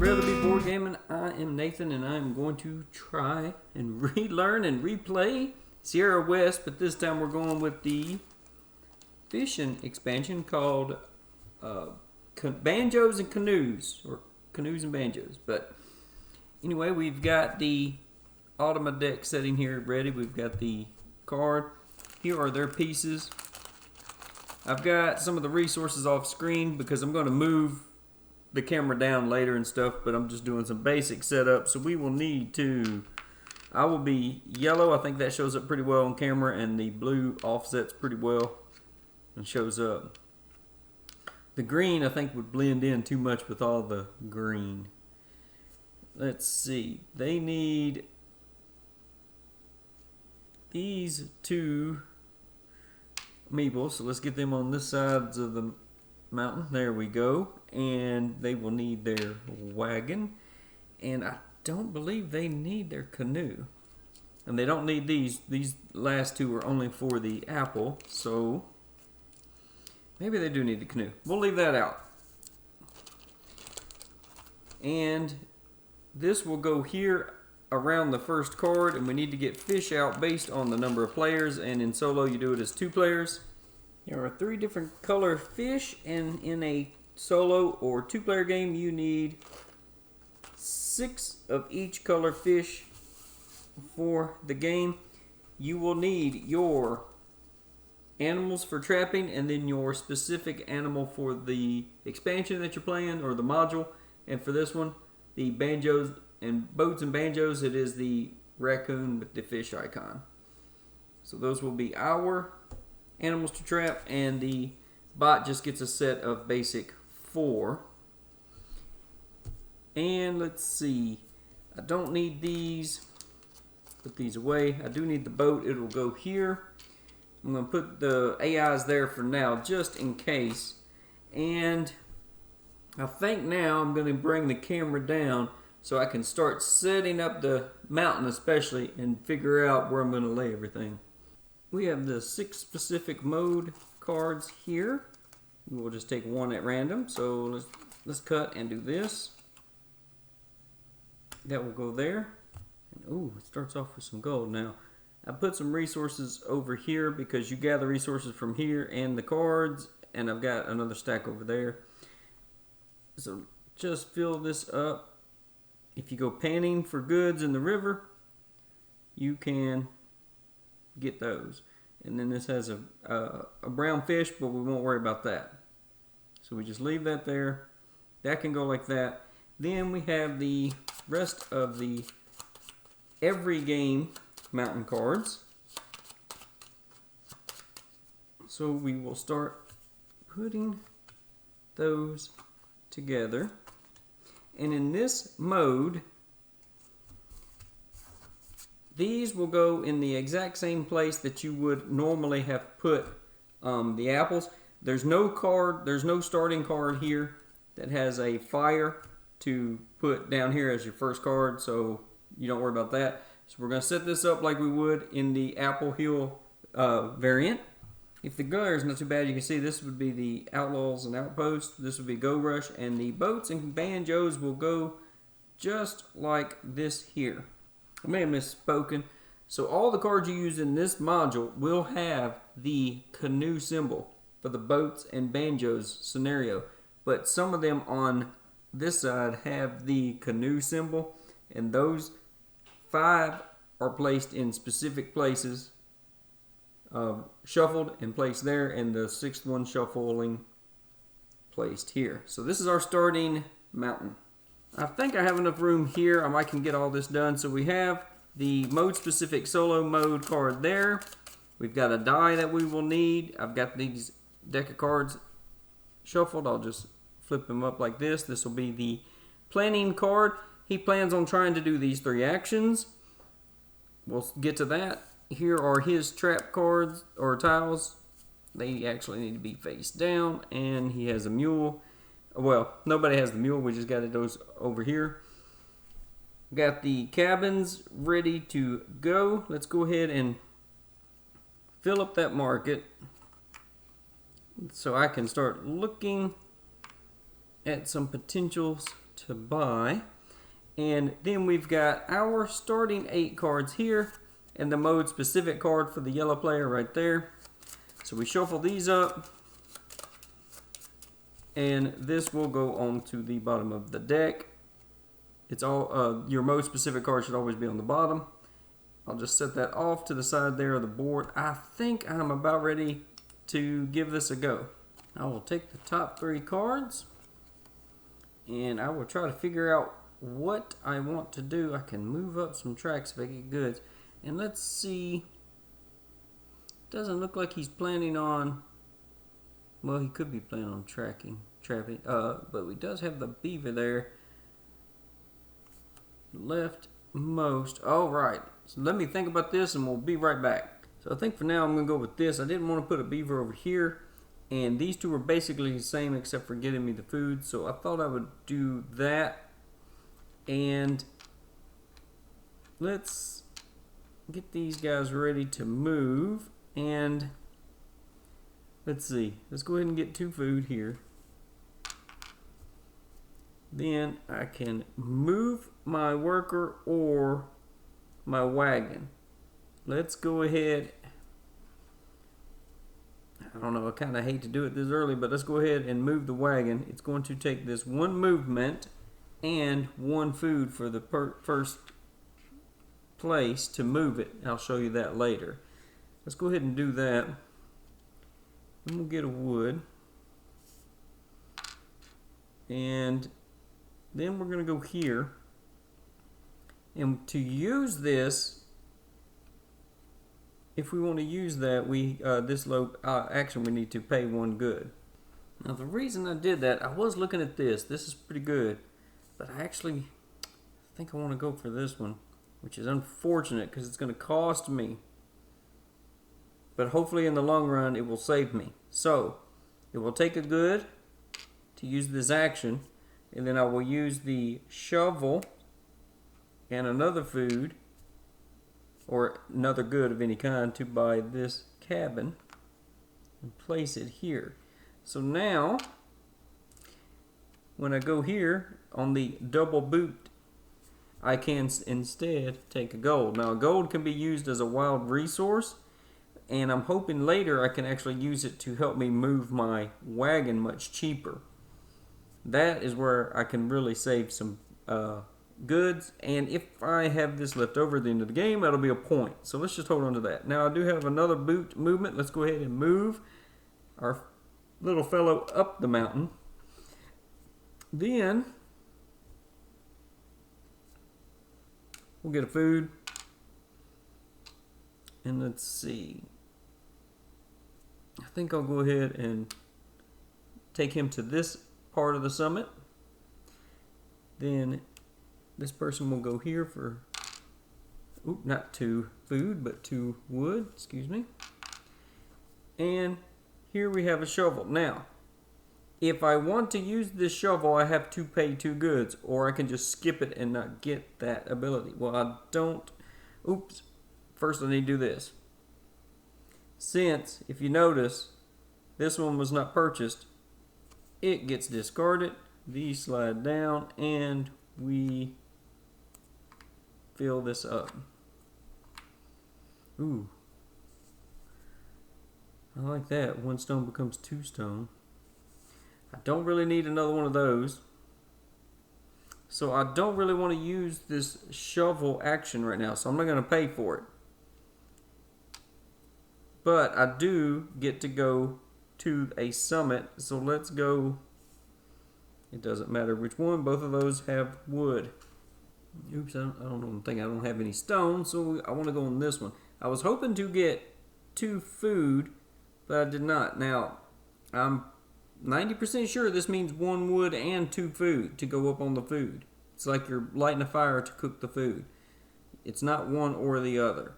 Rather Be Board Gaming. I am Nathan, and I am going to try and relearn and replay Sierra West, but this time we're going with the fishing expansion called Banjos and Canoes, or Canoes and Banjos. But anyway, we've got the Ultima deck setting here ready. We've got the card. Here are their pieces. I've got some of the resources off screen because I'm going to move the camera down later and stuff, but I'm just doing some basic setup. So we will need to, I will be yellow. I think that shows up pretty well on camera, and the blue offsets pretty well and shows up. The green I think would blend in too much with all the green. Let's see, they need these two meeples, so let's get them on this side of the mountain. There we go. And they will need their wagon, and I don't believe they need their canoe, and they don't need these last two are only for the apple, so maybe they do need the canoe. We'll leave that out. And this will go here around the first card, and we need to get fish out based on the number of players, and in solo you do it as 2 players. There are 3 different color fish, and in a solo or 2-player game you need 6 of each color fish for the game. You will need your animals for trapping, and then your specific animal for the expansion that you're playing, or the module. And for this one, the Banjos and Boats and Banjos, it is the raccoon with the fish icon. So those will be our animals to trap, and the bot just gets a set of basic 4. And let's see, I don't need these. Put these away. I do need the boat. It'll go here. I'm going to put the AIs there for now, just in case. And I think now I'm going to bring the camera down so I can start setting up the mountain especially, and figure out where I'm going to lay everything. We have the 6 specific mode cards here. We'll just take one at random. So let's cut and do this. That will go there. And ooh, it starts off with some gold. Now, I put some resources over here because you gather resources from here and the cards, and I've got another stack over there. So just fill this up. If you go panning for goods in the river, you can get those. And then this has a brown fish, but we won't worry about that. So we just leave that there. That can go like that. Then we have the rest of the every game mountain cards. So we will start putting those together. And in this mode, these will go in the exact same place that you would normally have put the apples. There's no starting card here that has a fire to put down here as your first card, so you don't worry about that. So we're going to set this up like we would in the Apple Hill variant. If the glare is not too bad, you can see this would be the Outlaws and Outposts. This would be Go Rush, and the Boats and Banjos will go just like this here. I may have misspoken. So all the cards you use in this module will have the canoe symbol for the Boats and Banjos scenario. But some of them on this side have the canoe symbol, and those 5 are placed in specific places, shuffled and placed there, and the 6th one shuffling placed here. So this is our starting mountain. I think I have enough room here. I can get all this done. So we have the mode specific solo mode card there. We've got a die that we will need. I've got these deck of cards shuffled. I'll just flip them up like this. This will be the planning card. He plans on trying to do these 3 actions. We'll get to that. Here are his trap cards or tiles. They actually need to be face down, and he has a mule. Well, nobody has the mule. We just got those over here. Got the cabins ready to go. Let's go ahead and fill up that market so I can start looking at some potentials to to buy. And then we've got our starting 8 cards here and the mode specific card for the yellow player right there. So we shuffle these up, and this will go on to the bottom of the deck. It's all your mode specific card should always be on the bottom. I'll just set that off to the side there of the board. I think I'm about ready to give this a go. I will take the top 3 cards, and I will try to figure out what I want to do. I can move up some tracks if I get goods. And let's see. Doesn't look like he's planning on, well, he could be planning on trapping. But he does have the beaver there. Leftmost. All right. So let me think about this and we'll be right back. So I think for now I'm going to go with this. I didn't want to put a beaver over here. And these two are basically the same except for getting me the food. So I thought I would do that. And let's get these guys ready to move. And let's see. Let's go ahead and get 2 food here. Then I can move my worker or my wagon. Let's go ahead. I don't know, I kind of hate to do it this early, but let's go ahead and move the wagon. It's going to take this 1 movement and 1 food for the first place to move it. I'll show you that later. Let's go ahead and do that. I'm going to get a wood. And then we're going to go here. And to use this, if we want to use that, this low action, we need to pay 1 good. Now the reason I did that, I was looking at this. This is pretty good. But I actually think I want to go for this one, which is unfortunate because it's going to cost me. But hopefully in the long run it will save me. So it will take a good to use this action, and then I will use the shovel and another food or another good of any kind to buy this cabin and place it here. So now when I go here on the double boot, I can instead take a gold. Now gold can be used as a wild resource, and I'm hoping later I can actually use it to help me move my wagon much cheaper. That is where I can really save some goods, and if I have this left over at the end of the game, that'll be a point. So let's just hold on to that. Now I do have another boot movement. Let's go ahead and move our little fellow up the mountain. Then we'll get a food, and let's see. I think I'll go ahead and take him to this part of the summit. Then this person will go here for, not 2 food, but 2 wood, excuse me. And here we have a shovel. Now, if I want to use this shovel, I have to pay 2 goods, or I can just skip it and not get that ability. Well, I don't. Oops. First I need to do this. Since, if you notice, this one was not purchased, it gets discarded. These slide down, and we fill this up. Ooh. I like that. 1 stone becomes 2 stone. I don't really need another one of those. So I don't really want to use this shovel action right now, so I'm not going to pay for it. But I do get to go to a summit, so let's go. It doesn't matter which one, both of those have wood. Oops, I don't think I don't have any stone, so I want to go on this one. I was hoping to get 2 food, but I did not. Now, I'm 90% sure this means 1 wood and 2 food to go up on the food. It's like you're lighting a fire to cook the food. It's not one or the other.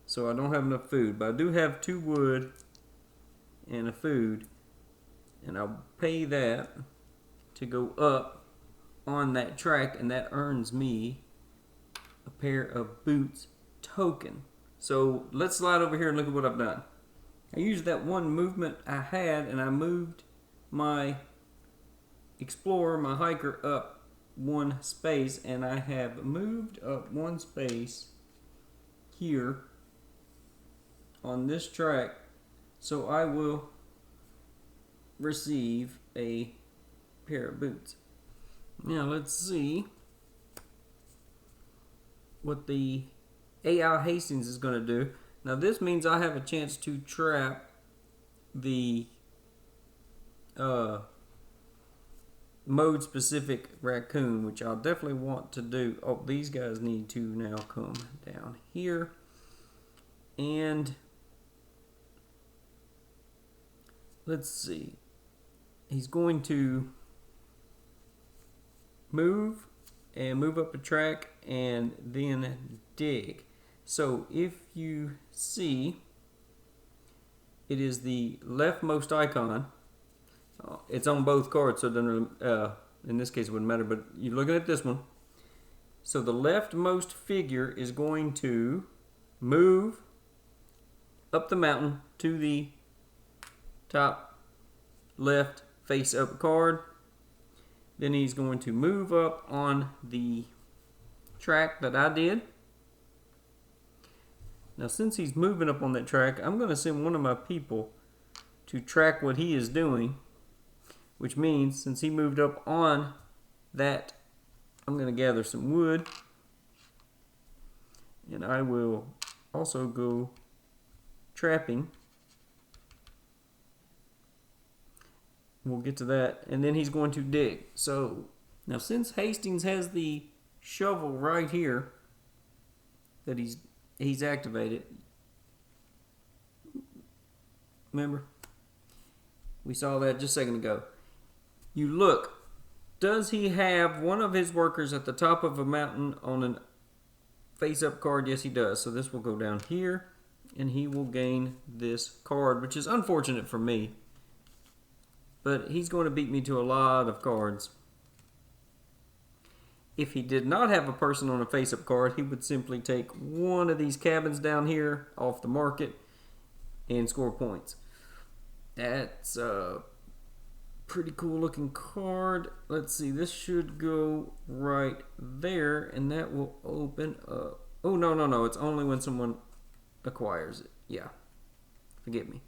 So I don't have enough food, but I do have 2 wood and a food, and I'll pay that to go up on that track, and that earns me a pair of boots token. So let's slide over here and look at what I've done. I used that 1 movement I had, and I moved my explore my hiker up one space, and I have moved up one space here on this track, so I will receive a pair of boots. Now let's see what the AI Hastings is going to do. Now this means I have a chance to trap the mode specific raccoon, which I'll definitely want to do. Oh, these guys need to now come down here, and let's see, he's going to move up a track and then dig. So if you see, it is the leftmost icon. It's on both cards, so it doesn't, in this case it wouldn't matter, but you're looking at this one. So the leftmost figure is going to move up the mountain to the top left face up card. Then he's going to move up on the track that I did. Now since he's moving up on that track, I'm going to send one of my people to track what he is doing, which means since he moved up on that, I'm going to gather some wood, and I will also go trapping. We'll get to that, and then he's going to dig. So now since Hastings has the shovel right here that he's activated, remember we saw that just a second ago. You look, does he have one of his workers at the top of a mountain on a face up card? Yes, he does. So this will go down here, and he will gain this card, which is unfortunate for me, but he's going to beat me to a lot of cards. If he did not have a person on a face-up card, he would simply take one of these cabins down here off the market and score points. That's a pretty cool looking card. Let's see, this should go right there, and that will open up. Oh, no, it's only when someone acquires it. Yeah, forgive me.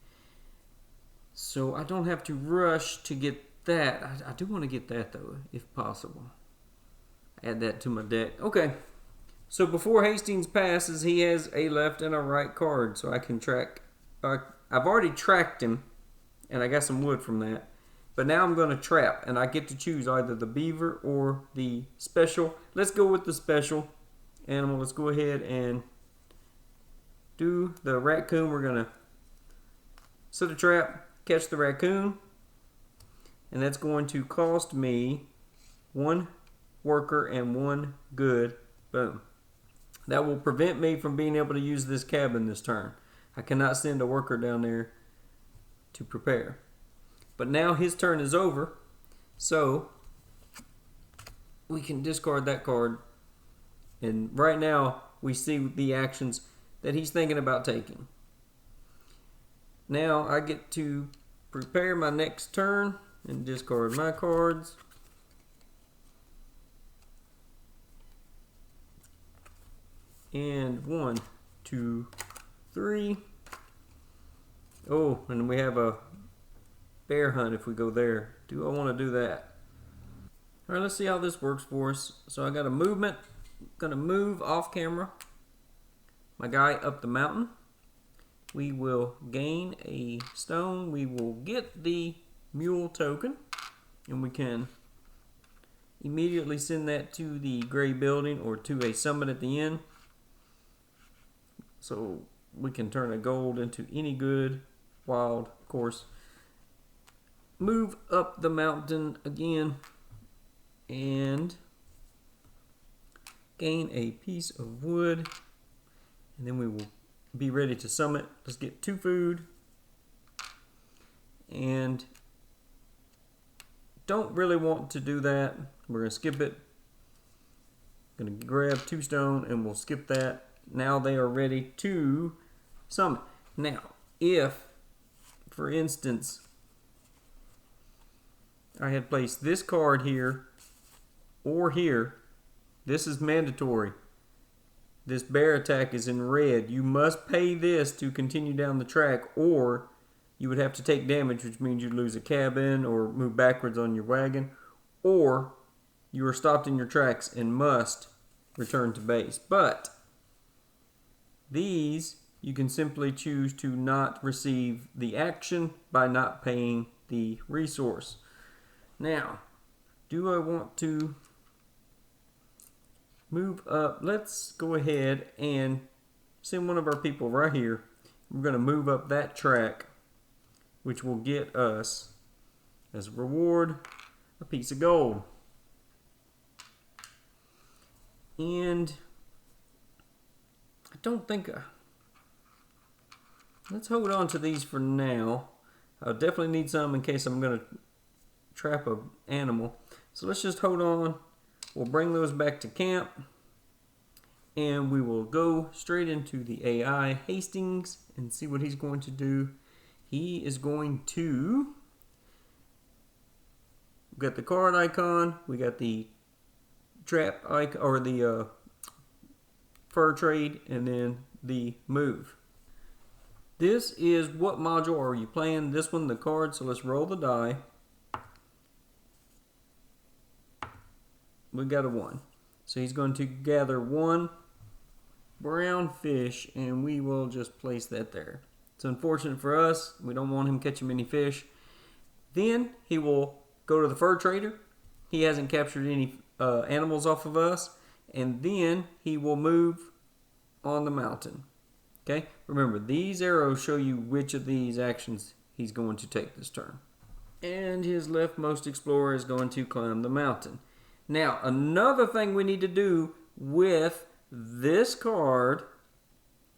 So I don't have to rush to get that. I do want to get that though, if possible. Add that to my deck. Okay. So before Hastings passes, he has a left and a right card, so I can track. I've already tracked him, and I got some wood from that. But now I'm going to trap, and I get to choose either the beaver or the special. Let's go with the special animal. Let's go ahead and do the raccoon. We're going to set a trap, catch the raccoon, and that's going to cost me one worker and one good. Boom. That will prevent me from being able to use this cabin this turn. I cannot send a worker down there to prepare. But now his turn is over, so we can discard that card, and right now we see the actions that he's thinking about taking. Now I get to prepare my next turn and discard my cards. And 1, 2, 3. Oh, and we have a bear hunt if we go there. Do I want to do that? Alright, let's see how this works for us. So I got a movement. I'm going to move off camera my guy up the mountain. We will gain a stone. We will get the mule token, and we can immediately send that to the gray building or to a summit at the end. So we can turn a gold into any good, wild, of course. Move up the mountain again and gain a piece of wood, and then we will be ready to summit. Let's get 2 food, and don't really want to do that. We're going to skip it. Going to grab 2 stone and we'll skip that. Now they are ready to summit. Now, if, for instance, I had placed this card here or here. This is mandatory. This bear attack is in red. You must pay this to continue down the track, or you would have to take damage, which means you'd lose a cabin or move backwards on your wagon, or you are stopped in your tracks and must return to base. But these, you can simply choose to not receive the action by not paying the resource. Now, do I want to move up? Let's go ahead and send one of our people right here. We're going to move up that track, which will get us, as a reward, a piece of gold. And I don't think... let's hold on to these for now. I'll definitely need some in case I'm going to trap an animal. So let's just hold on. We'll bring those back to camp. And we will go straight into the AI Hastings and see what he's going to do. He is going to... we got the card icon. We got the trap icon, or the fur trade, and then the move. This is what module are you playing? This one, the card. So let's roll the die. We got a 1. So he's going to gather 1 brown fish, and we will just place that there. It's unfortunate for us. We don't want him catching many fish. Then he will go to the fur trader. He hasn't captured any animals off of us. And then he will move on the mountain. Okay? Remember, these arrows show you which of these actions he's going to take this turn. And his leftmost explorer is going to climb the mountain. Now, another thing we need to do with this card,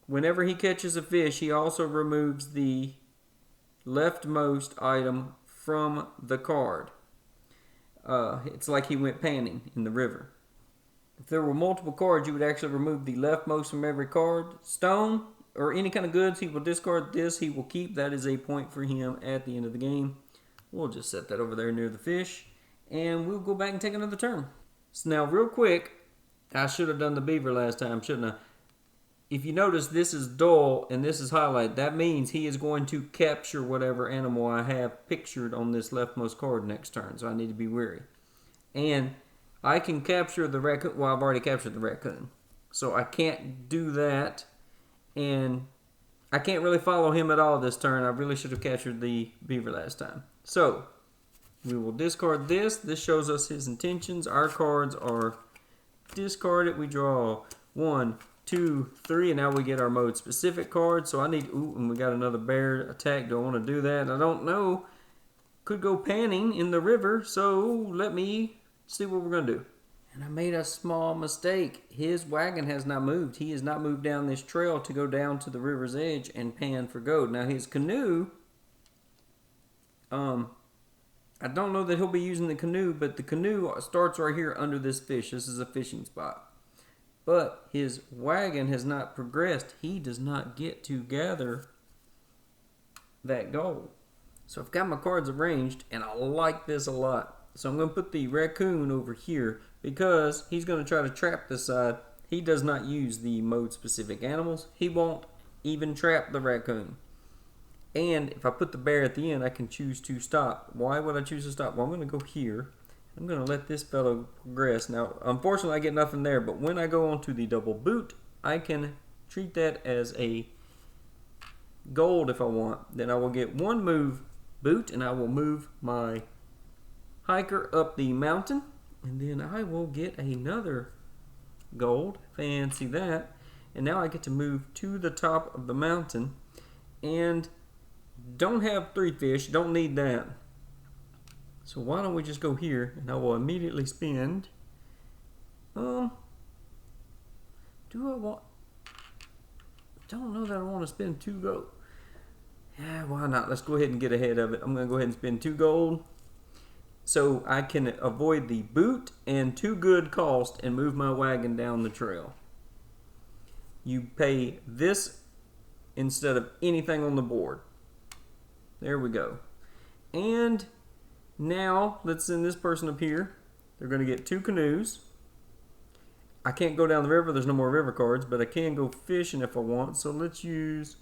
whenever he catches a fish, he also removes the leftmost item from the card. It's like he went panning in the river. If there were multiple cards, you would actually remove the leftmost from every card. Stone or any kind of goods, he will discard. This he will keep. That is a point for him at the end of the game. We'll just set that over there near the fish. And we'll go back and take another turn. So now, real quick, I should have done the beaver last time, shouldn't I? If you notice, this is dull and this is highlight. That means he is going to capture whatever animal I have pictured on this leftmost card next turn. So I need to be wary. And I can capture the raccoon. Well, I've already captured the raccoon. So I can't do that. And I can't really follow him at all this turn. I really should have captured the beaver last time. So we will discard this. This shows us his intentions. Our cards are discarded. We draw 1, 2, 3, and now we get our mode specific card. So I need, ooh, and we got another bear attack. Do I want to do that? I don't know. Could go panning in the river. So let me see what we're going to do. And I made a small mistake. His wagon has not moved. He has not moved down this trail to go down to the river's edge and pan for gold. Now his canoe, I don't know that he'll be using the canoe, but the canoe starts right here under this fish. This is a fishing spot. But his wagon has not progressed. He does not get to gather that gold. So I've got my cards arranged, and I like this a lot. So I'm going to put the raccoon over here because he's going to try to trap this side. He does not use the mode-specific animals. He won't even trap the raccoon. And if I put the bear at the end, I can choose to stop. Why would I choose to stop? Well, I'm going to go here. I'm going to let this fellow progress. Now, unfortunately, I get nothing there. But when I go onto the double boot, I can treat that as a gold if I want. Then I will get one move boot, and I will move my hiker up the mountain. And then I will get another gold. Fancy that. And now I get to move to the top of the mountain. And don't have 3 fish. Don't need that. So why don't we just go here, and I will immediately spend. Do I want? Don't know that I want to spend 2 gold. Yeah, why not? Let's go ahead and get ahead of it. I'm going to go ahead and spend 2 gold. So I can avoid the boot and 2 good cost and move my wagon down the trail. You pay this instead of anything on the board. There we go. And Now, let's send this person up here. They're going to get 2 canoes. I can't go down the river. There's no more river cards, but I can go fishing if I want. So let's use...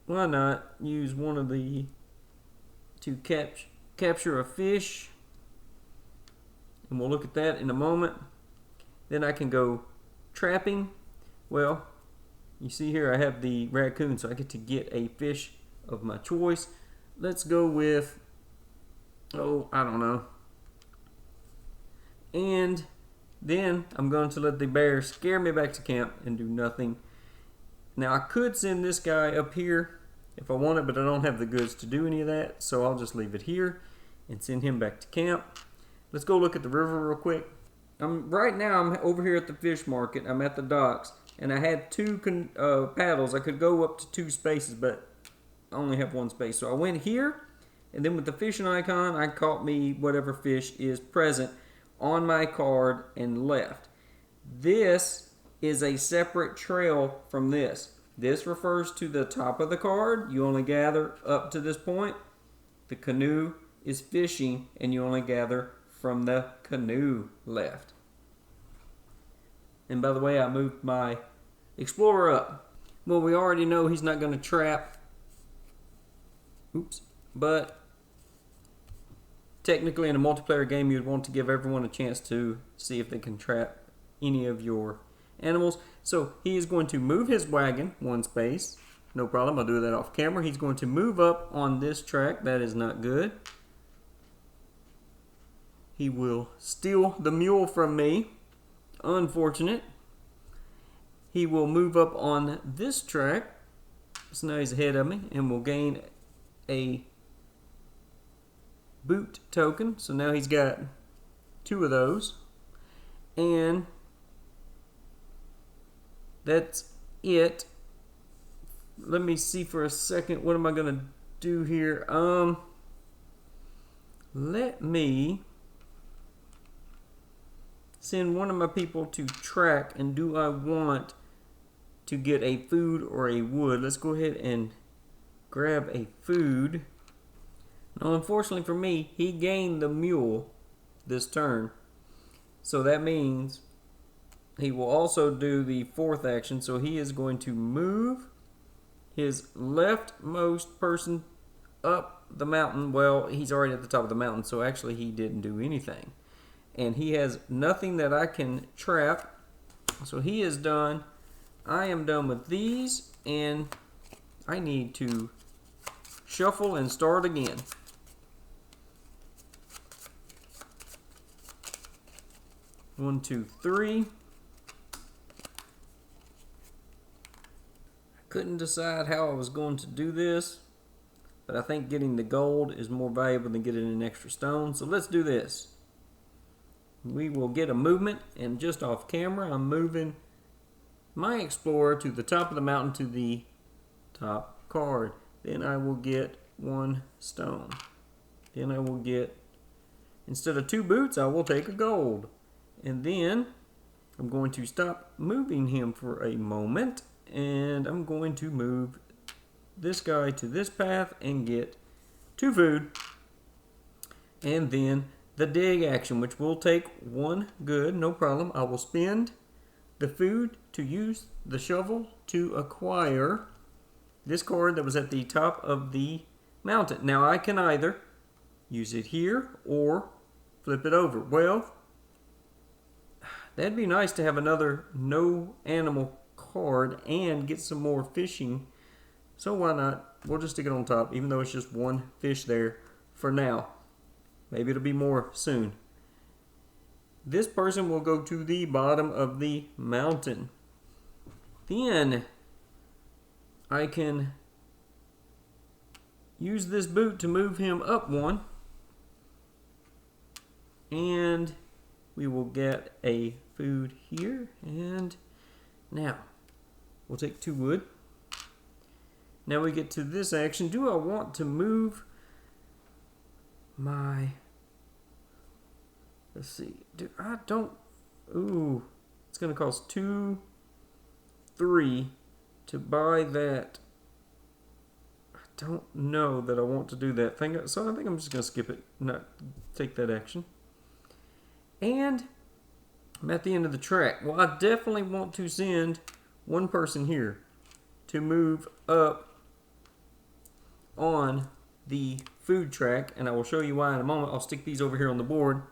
why not use one of the to capture a fish? And we'll look at that in a moment. Then I can go trapping. Well, you see here I have the raccoon, so I get to get a fish of my choice. Let's go with, oh, I don't know. And then I'm going to let the bear scare me back to camp and do nothing. Now I could send this guy up here if I wanted, but I don't have the goods to do any of that, so I'll just leave it here and send him back to camp. Let's go look at the river real quick. Right now I'm over here at the fish market. I'm at the docks, and I had 2 paddles. I could go up to 2 spaces, but I only have 1 space. So I went here, and then with the fishing icon, I caught me whatever fish is present on my card and left. This is a separate trail from this. This refers to the top of the card. You only gather up to this point. The canoe is fishing, and you only gather from the canoe left. And by the way, I moved my explorer up. Well, we already know he's not going to trap. Oops. But technically in a multiplayer game, you'd want to give everyone a chance to see if they can trap any of your animals. So he is going to move his wagon 1 space. No problem, I'll do that off camera. He's going to move up on this track. That is not good. He will steal the mule from me. Unfortunate. He will move up on this track. So now he's ahead of me and will gain a boot token. So now he's got 2 of those. And that's it. Let me see for a second. What am I going to do here? Let me send one of my people to track. And do I want to get a food or a wood? Let's go ahead and grab a food. Now, unfortunately for me, he gained the mule this turn. So that means he will also do the 4th action. So he is going to move his leftmost person up the mountain. Well, he's already at the top of the mountain, so actually he didn't do anything. And he has nothing that I can trap. So he is done. I am done with these, and I need to shuffle and start again. One, two, three. Couldn't decide how I was going to do this, but I think getting the gold is more valuable than getting an extra stone. So let's do this. We will get a movement, and just off camera, I'm moving my explorer to the top of the mountain to the top card. Then I will get 1 stone. Then I will get, instead of 2 boots, I will take a gold. And then I'm going to stop moving him for a moment, and I'm going to move this guy to this path and get 2 food. And then the dig action, which will take 1 good, no problem. I will spend the food to use the shovel to acquire this card that was at the top of the mountain. Now I can either use it here or flip it over. Well, that'd be nice to have another no animal card and get some more fishing. So why not? We'll just stick it on top, even though it's just 1 fish there for now. Maybe it'll be more soon. This person will go to the bottom of the mountain. Then I can use this boot to move him up 1. And we will get a food here. And now we'll take 2 wood. Now we get to this action. Do I want to move my... Let's see. I don't... Ooh. It's going to cost 2, 3 to buy that don't know that I want to do that thing, so I think I'm just going to skip it, not take that action. And I'm at the end of the track. Well, I definitely want to send one person here to move up on the food track, and I will show you why in a moment. I'll stick these over here on the board.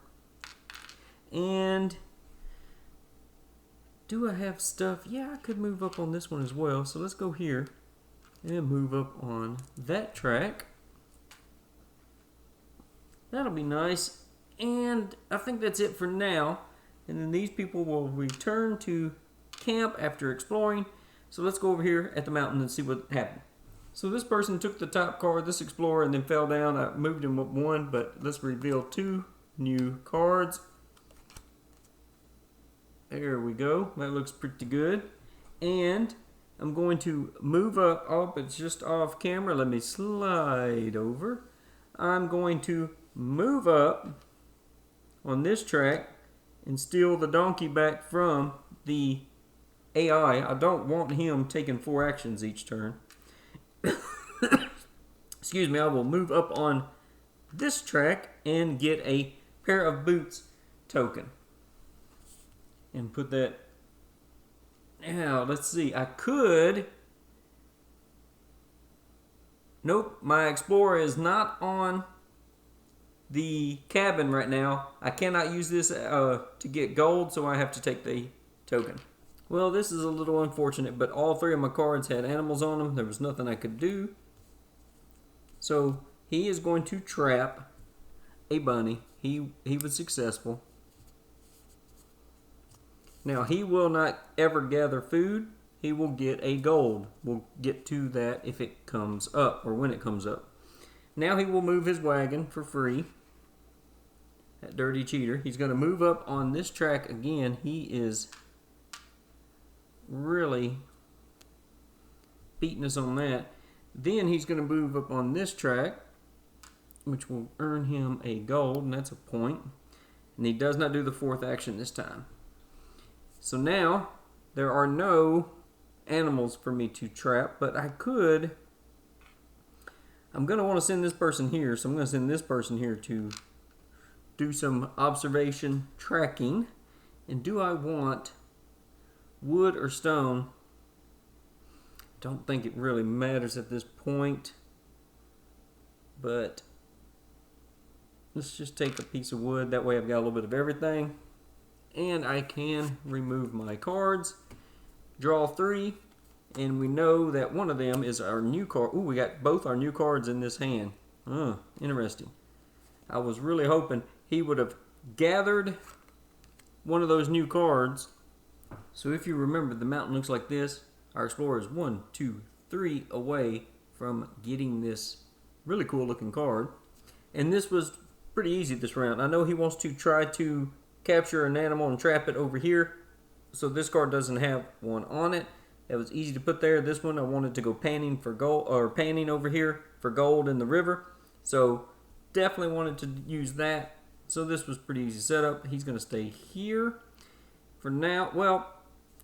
And do I have stuff? Yeah, I could move up on this one as well. So let's go here and move up on that track. That'll be nice. And I think that's it for now. And then these people will return to camp after exploring. So let's go over here at the mountain and see what happened. So this person took the top card, this explorer, and then fell down. I moved him up one, but let's reveal 2 new cards. There we go. That looks pretty good. And I'm going to move up. Oh, it's just off camera. Let me slide over. I'm going to move up on this track and steal the donkey back from the AI. I don't want him taking 4 actions each turn. Excuse me. I will move up on this track and get a pair of boots token. And put that. Now, let's see. I could. Nope. My explorer is not on the cabin right now. I cannot use this to get gold, so I have to take the token. Well, this is a little unfortunate, but all 3 of my cards had animals on them. There was nothing I could do. So he is going to trap a bunny. He was successful. Now, he will not ever gather food. He will get a gold. We'll get to that if it comes up, or when it comes up. Now he will move his wagon for free. That dirty cheater. He's going to move up on this track again. He is really beating us on that. Then he's going to move up on this track, which will earn him a gold, and that's a point. And he does not do the 4th action this time. So now, there are no animals for me to trap, but I could. I'm going to want to send this person here, so I'm going to send this person here to do some observation tracking. And do I want wood or stone? Don't think it really matters at this point, but let's just take a piece of wood. That way I've got a little bit of everything. And I can remove my cards, draw 3, and we know that one of them is our new card. Ooh, we got both our new cards in this hand. Interesting. I was really hoping he would have gathered one of those new cards. So if you remember, the mountain looks like this. Our explorer is 1, 2, 3 away from getting this really cool looking card. And this was pretty easy this round. I know he wants to try to capture an animal and trap it over here, so this card doesn't have one on it. That was easy to put there. This one I wanted to go panning for gold, or panning over here for gold in the river, so definitely wanted to use that. So this was pretty easy setup. He's going to stay here for now. Well,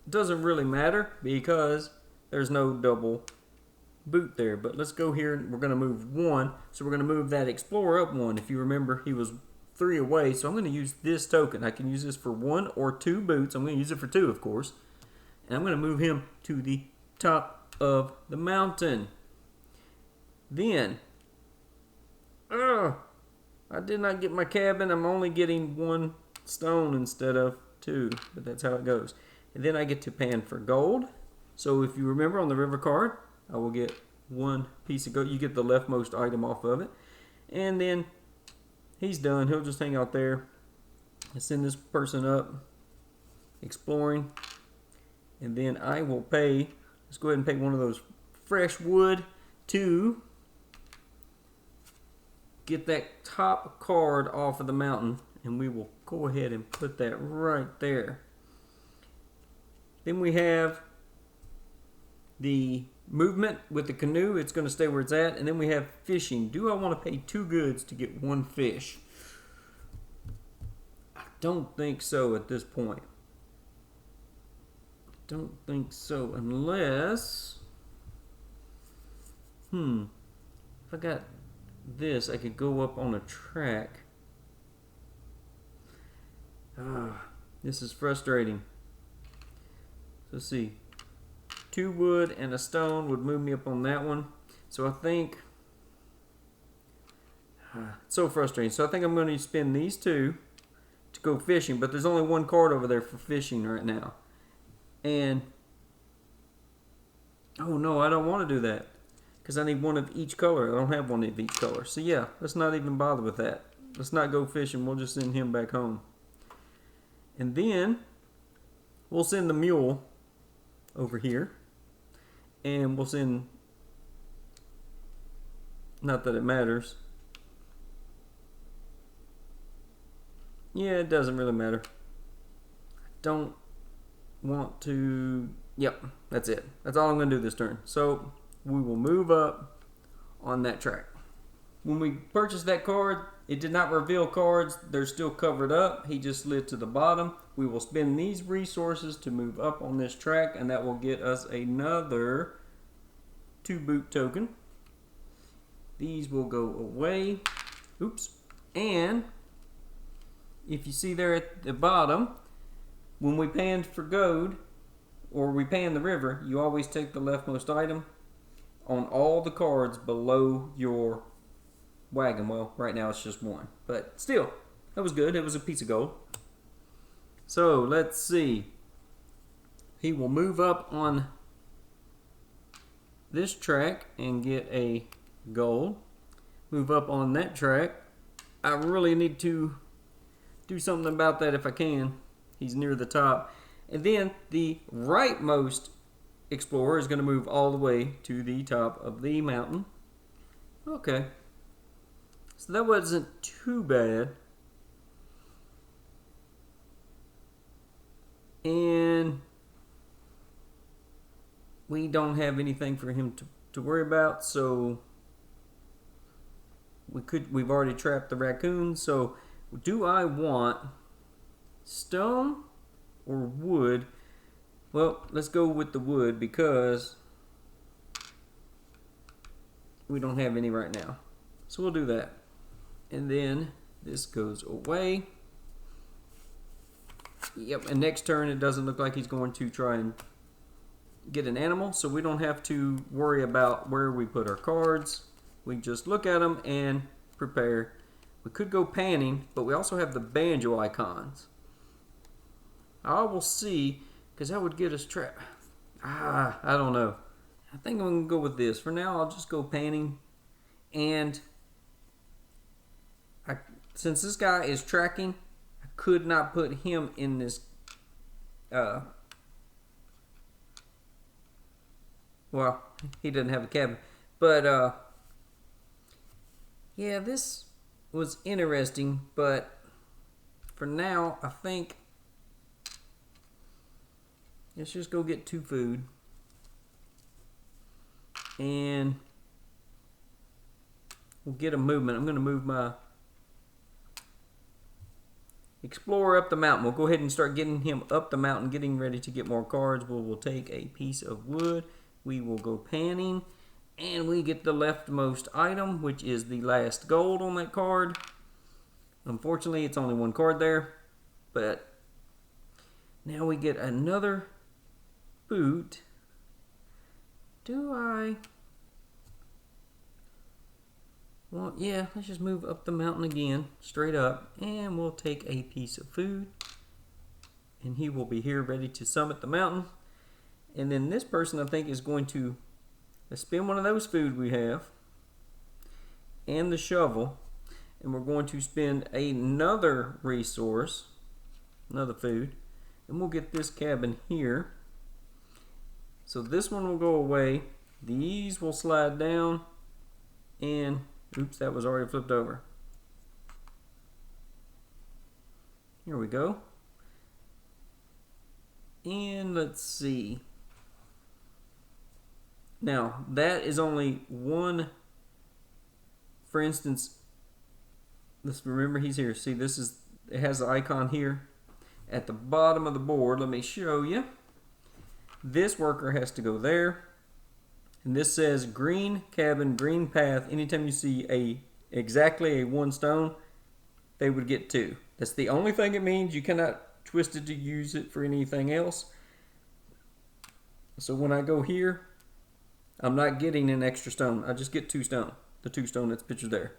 it doesn't really matter because there's no double boot there, but let's go here and we're going to move 1, so we're going to move that explorer up 1. If you remember, he was 3 away, so I'm going to use this token. I can use this for 1 or 2 boots. I'm going to use it for 2, of course. And I'm going to move him to the top of the mountain. Then, I did not get my cabin. I'm only getting 1 stone instead of 2, but that's how it goes. And then I get to pan for gold. So if you remember on the river card, I will get 1 piece of gold. You get the leftmost item off of it. And then he's done. He'll just hang out there. I send this person up exploring. And then I will pay. Let's go ahead and pay one of those fresh wood to get that top card off of the mountain. And we will go ahead and put that right there. Then we have the movement with the canoe. It's going to stay where it's at. And then we have fishing. Do I want to pay 2 goods to get 1 fish? I don't think so at this point. Don't think so unless if I got this, I could go up on a track. This is frustrating. So let's see. 2 wood and a stone would move me up on that one. So I think it's so frustrating. So I think I'm going to spend these 2 to go fishing, but there's only 1 card over there for fishing right now. And oh no, I don't want to do that because I need 1 of each color. I don't have 1 of each color. So yeah, let's not even bother with that. Let's not go fishing. We'll just send him back home. And then we'll send the mule over here. And we'll send, not that it matters. Yeah, it doesn't really matter. I don't want to, yep, that's it. That's all I'm going to do this turn. So we will move up on that track. When we purchased that card, it did not reveal cards. They're still covered up. He just slid to the bottom. We will spend these resources to move up on this track, and that will get us another 2 boot token. These will go away. Oops. And if you see there at the bottom, when we panned for gold, or we pan the river, you always take the leftmost item on all the cards below your wagon. Well, right now it's just 1, but still, that was good. It was a piece of gold. So let's see. He will move up on this track and get a gold. Move up on that track. I really need to do something about that if I can. He's near the top. And then the rightmost explorer is going to move all the way to the top of the mountain. Okay. So that wasn't too bad. And we don't have anything for him to worry about, so we've already trapped the raccoon. So do I want stone or wood? Well, let's go with the wood because we don't have any right now. So we'll do that. And then this goes away. Yep, and next turn it doesn't look like he's going to try and get an animal, so we don't have to worry about where we put our cards. We just look at them and prepare. We could go panning, but we also have the banjo icons. I will see, because that would get us trapped. I don't know. I think I'm going to go with this. For now, I'll just go panning. And since this guy is tracking, I could not put him in this. Well, he doesn't have a cabin. But, yeah, this was interesting. But for now, I think let's just go get 2 food. And we'll get a movement. I'm going to move my explorer up the mountain. We'll go ahead and start getting him up the mountain, getting ready to get more cards. We'll take a piece of wood. We will go panning. And we get the leftmost item, which is the last gold on that card. Unfortunately, it's only 1 card there. But now we get another boot. Do I? Well, yeah, let's just move up the mountain again, straight up, and we'll take a piece of food. And he will be here ready to summit the mountain. And then this person, I think, is going to spend 1 of those food we have and the shovel. And we're going to spend another resource, another food, and we'll get this cabin here. So this one will go away. These will slide down. And, oops, that was already flipped over. Here we go. And let's see. Now, that is only 1. For instance, let's remember he's here. See, this is, it has the icon here at the bottom of the board. Let me show you. This worker has to go there, And this says green cabin, green path. Anytime you see exactly a 1 stone, they would get 2. That's the only thing it means. You cannot twist it to use it for anything else. So when I go here, I'm not getting an extra stone. I just get 2 stone. The 2 stone that's pictured there.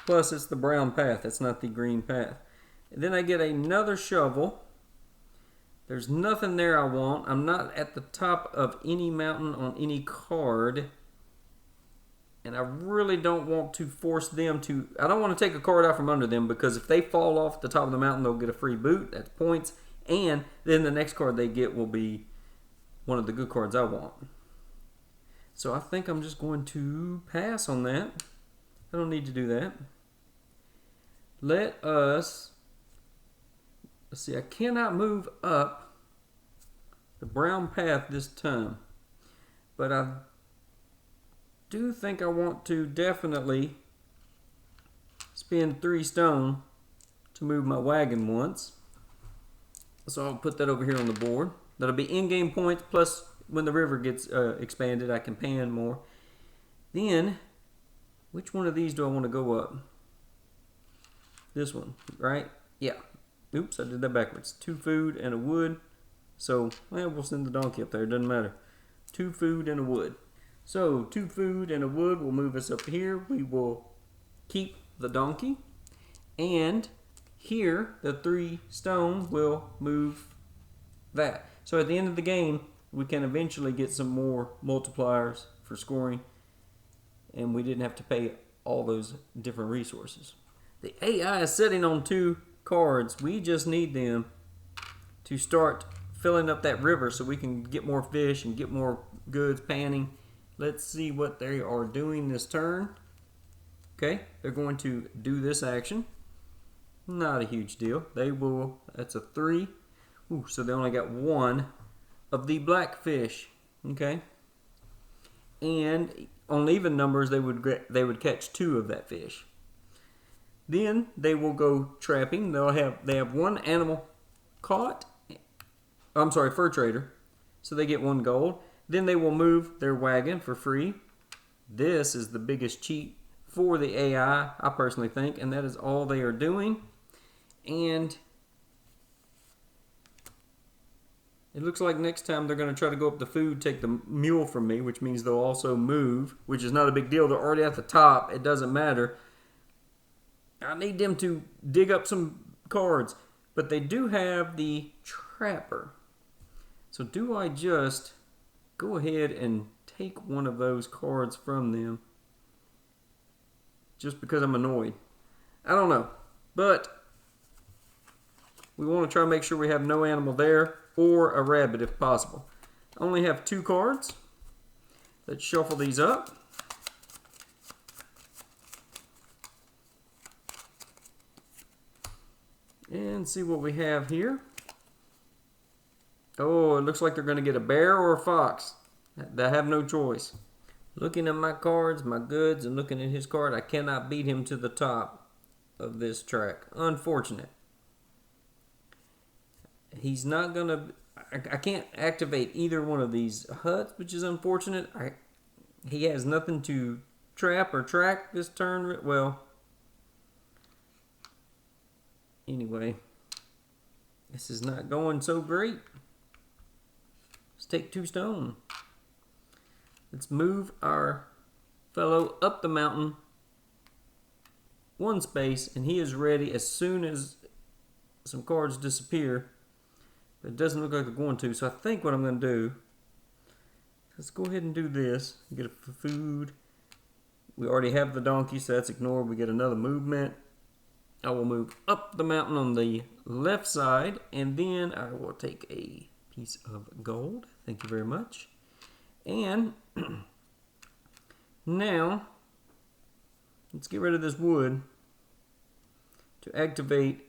Plus it's the brown path. That's not the green path. And then I get another shovel. There's nothing there I want. I'm not at the top of any mountain on any card. And I really don't want to force them to... I don't want to take a card out from under them, because if they fall off the top of the mountain, they'll get a free boot. That's points. And then the next card they get will be one of the good cards I want. So I think I'm just going to pass on that. I don't need to do that. Let us... Let's see, I cannot move up the brown path this time. But I do think I want to definitely spend 3 stone to move my wagon once. So I'll put that over here on the board. That'll be in-game points, plus when the river gets expanded, I can pan more. Then, which one of these do I want to go up? This one, right? Yeah. Oops, I did that backwards. 2 food and a wood. So, well, we'll send the donkey up there. It doesn't matter. 2 food and a wood. So, 2 food and a wood will move us up here. We will keep the donkey. And here, the 3 stone will move that. So, at the end of the game, we can eventually get some more multipliers for scoring. And we didn't have to pay all those different resources. The AI is sitting on 2 cards. We just need them to start filling up that river so we can get more fish and get more goods panning. Let's see what they are doing this turn. Okay, they're going to do this action. Not a huge deal. They will, that's a 3. Ooh, so they only got 1 of the black fish. Okay. And on even numbers, they would catch 2 of that fish. Then they will go trapping. They have 1 animal caught. I'm sorry, fur trader. So they get 1 gold. Then they will move their wagon for free. This is the biggest cheat for the AI, I personally think, and that is all they are doing. And it looks like next time they're going to try to go up the food, take the mule from me, which means they'll also move, which is not a big deal. They're already at the top. It doesn't matter. I need them to dig up some cards. But they do have the trapper. So do I just go ahead and take one of those cards from them just because I'm annoyed? I don't know. But we want to try to make sure we have no animal there or a rabbit if possible. I only have 2 cards. Let's shuffle these up. And see what we have here. Oh, it looks like they're going to get a bear or a fox. They have no choice. Looking at my cards, my goods, and looking at his card, I cannot beat him to the top of this track. Unfortunate. He's not going to... I can't activate either one of these huts, which is unfortunate. He has nothing to trap or track this turn. Well... Anyway, this is not going so great. Let's take 2 stone. Let's move our fellow up the mountain 1 space, and he is ready as soon as some cards disappear. But it doesn't look like they're going to, so I think what I'm going to do, let's go ahead and do this. Get a food. We already have the donkey, so that's ignored. We get another movement. I will move up the mountain on the left side, and then I will take a piece of gold. Thank you very much. And now, let's get rid of this wood to activate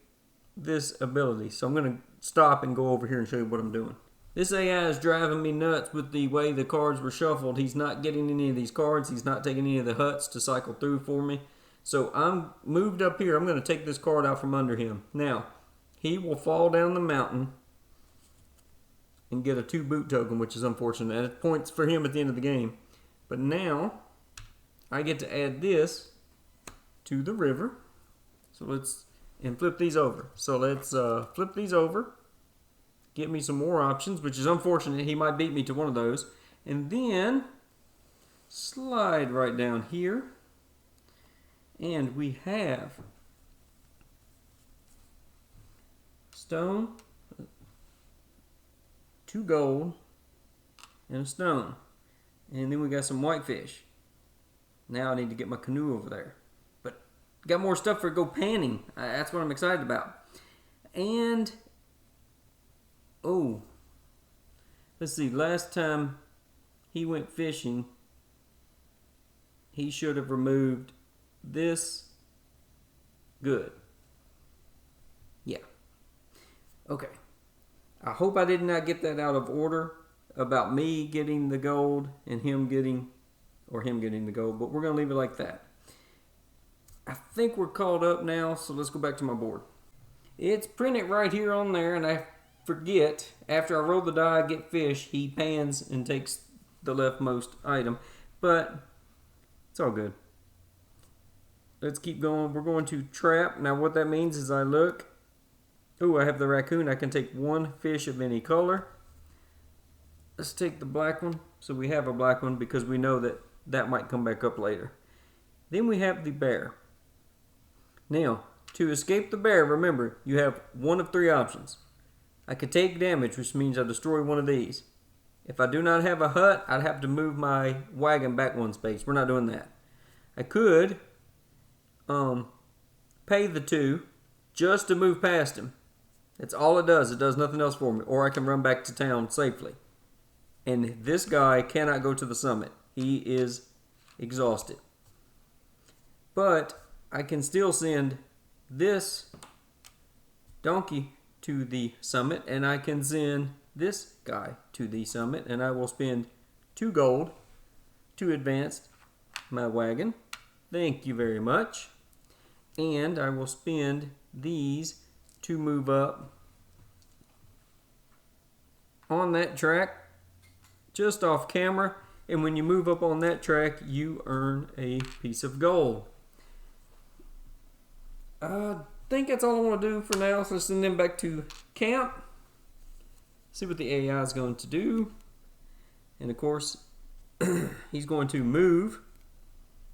this ability. So I'm going to stop and go over here and show you what I'm doing. This AI is driving me nuts with the way the cards were shuffled. He's not getting any of these cards. He's not taking any of the huts to cycle through for me. So I'm moved up here. I'm going to take this card out from under him. Now, he will fall down the mountain and get a 2 boot token, which is unfortunate. And it points for him at the end of the game. But now I get to add this to the river. So let's flip these over. So let's flip these over. Get me some more options, which is unfortunate. He might beat me to one of those. And then slide right down here. And we have stone, 2 gold, and a stone. And then we got some whitefish. Now I need to get my canoe over there. But got more stuff for go panning. That's what I'm excited about. And, oh, let's see. Last time he went fishing, he should have removed this. Good. Yeah. Okay. I hope I did not get that out of order about me getting the gold and him getting the gold, but we're going to leave it like that. I think we're caught up now, so let's go back to my board. It's printed right here on there, and I forget, after I roll the die, get fish, he pans and takes the leftmost item, but it's all good. Let's keep going. We're going to trap. Now what that means is I look. Oh, I have the raccoon. I can take 1 fish of any color. Let's take the black one. So we have a black one because we know that that might come back up later. Then we have the bear. Now, to escape the bear, remember, you have 1 of 3 options. I could take damage, which means I destroy one of these. If I do not have a hut, I'd have to move my wagon back 1 space. We're not doing that. I could pay the 2 just to move past him. That's all it does. It does nothing else for me. Or I can run back to town safely. And this guy cannot go to the summit. He is exhausted. But I can still send this donkey to the summit. And I can send this guy to the summit. And I will spend 2 gold to advance my wagon. Thank you very much. And I will spend these to move up on that track just off camera, and when you move up on that track you earn a piece of gold. I think that's all I want to do for now, so let's send them back to camp, see what the AI is going to do. And of course he's going to move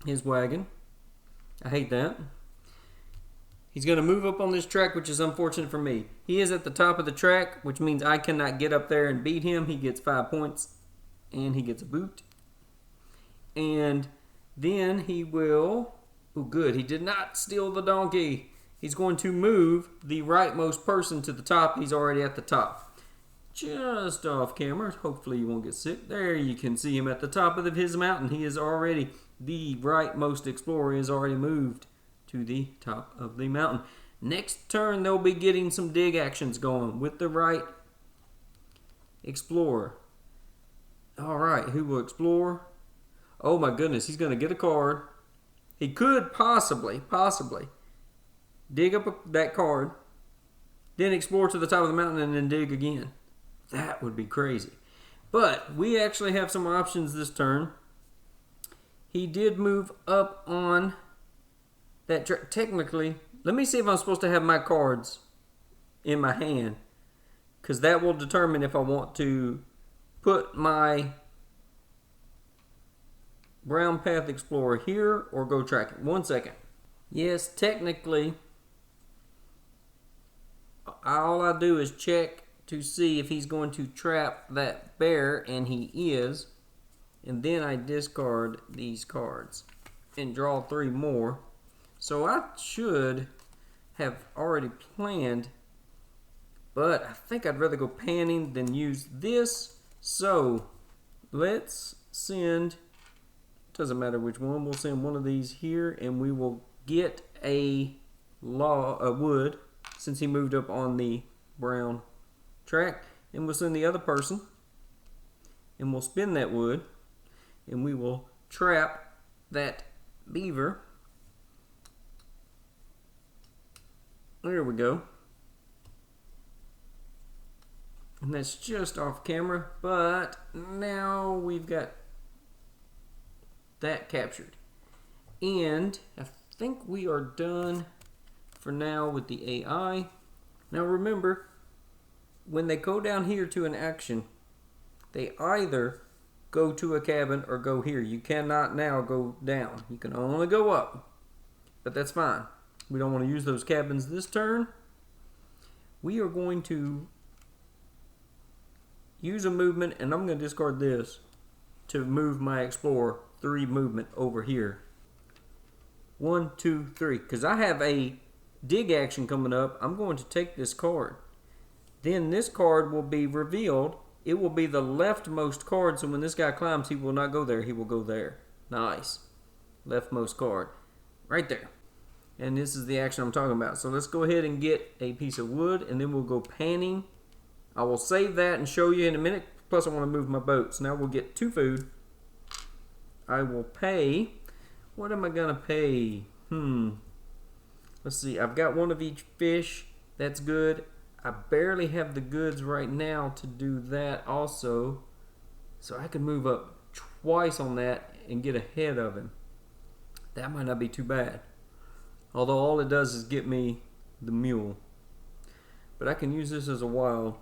his wagon. I hate that. He's going to move up on this track, which is unfortunate for me. He is at the top of the track, which means I cannot get up there and beat him. He gets 5 points, and he gets a boot. And then he will... Oh, good. He did not steal the donkey. He's going to move the rightmost person to the top. He's already at the top. Just off camera. Hopefully you won't get sick. There you can see him at the top of his mountain. He is already... The rightmost explorer is already moved to the top of the mountain. Next turn, they'll be getting some dig actions going with the right explorer. All right, who will explore? Oh my goodness, he's going to get a card. He could possibly dig up that card, then explore to the top of the mountain and then dig again. That would be crazy. But we actually have some options this turn. He did move up on that track. Technically, let me see if I'm supposed to have my cards in my hand, because that will determine if I want to put my Brown Path Explorer here or go tracking. 1 second. Yes, technically, all I do is check to see if he's going to trap that bear, and he is. And then I discard these cards and draw 3 more. So I should have already planned, but I think I'd rather go panning than use this. So let's send, doesn't matter which one, we'll send one of these here, and we will get a wood since he moved up on the brown track, and we'll send the other person, and we'll spin that wood, and we will trap that beaver. There we go. And that's just off camera, but now we've got that captured. And I think we are done for now with the AI. Now remember, when they go down here to an action, they either go to a cabin or go here. You cannot now go down. You can only go up. But that's fine. We don't want to use those cabins this turn. We are going to use a movement, and I'm going to discard this to move my Explorer 3 movement over here. 1, 2, 3. Because I have a dig action coming up, I'm going to take this card. Then this card will be revealed. It will be the leftmost card, so when this guy climbs, he will not go there. He will go there. Nice. Leftmost card. Right there. And this is the action I'm talking about. So let's go ahead and get a piece of wood, and then we'll go panning. I will save that and show you in a minute. Plus, I want to move my boat. So now we'll get 2 food. I will pay. What am I going to pay? Let's see. I've got 1 of each fish. That's good. I barely have the goods right now to do that also. So I can move up twice on that and get ahead of him. That might not be too bad. Although all it does is get me the mule. But I can use this as a wild.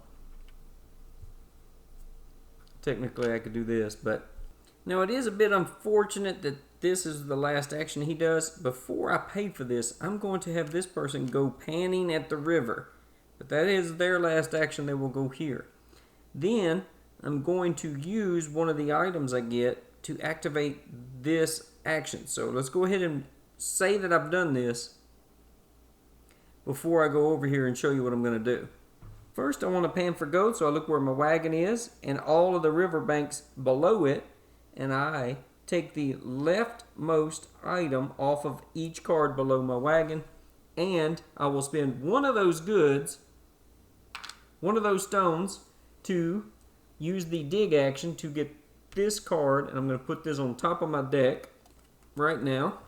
Technically I could do this, but now it is a bit unfortunate that this is the last action he does. Before I pay for this, I'm going to have this person go panning at the river. But that is their last action. They will go here. Then I'm going to use one of the items I get to activate this action. So let's go ahead and say that I've done this before I go over here and show you what I'm going to do. First, I want to pan for gold, so I look where my wagon is and all of the river banks below it, and I take the leftmost item off of each card below my wagon, and I will spend 1 of those goods, 1 of those stones, to use the dig action to get this card, and I'm going to put this on top of my deck right now,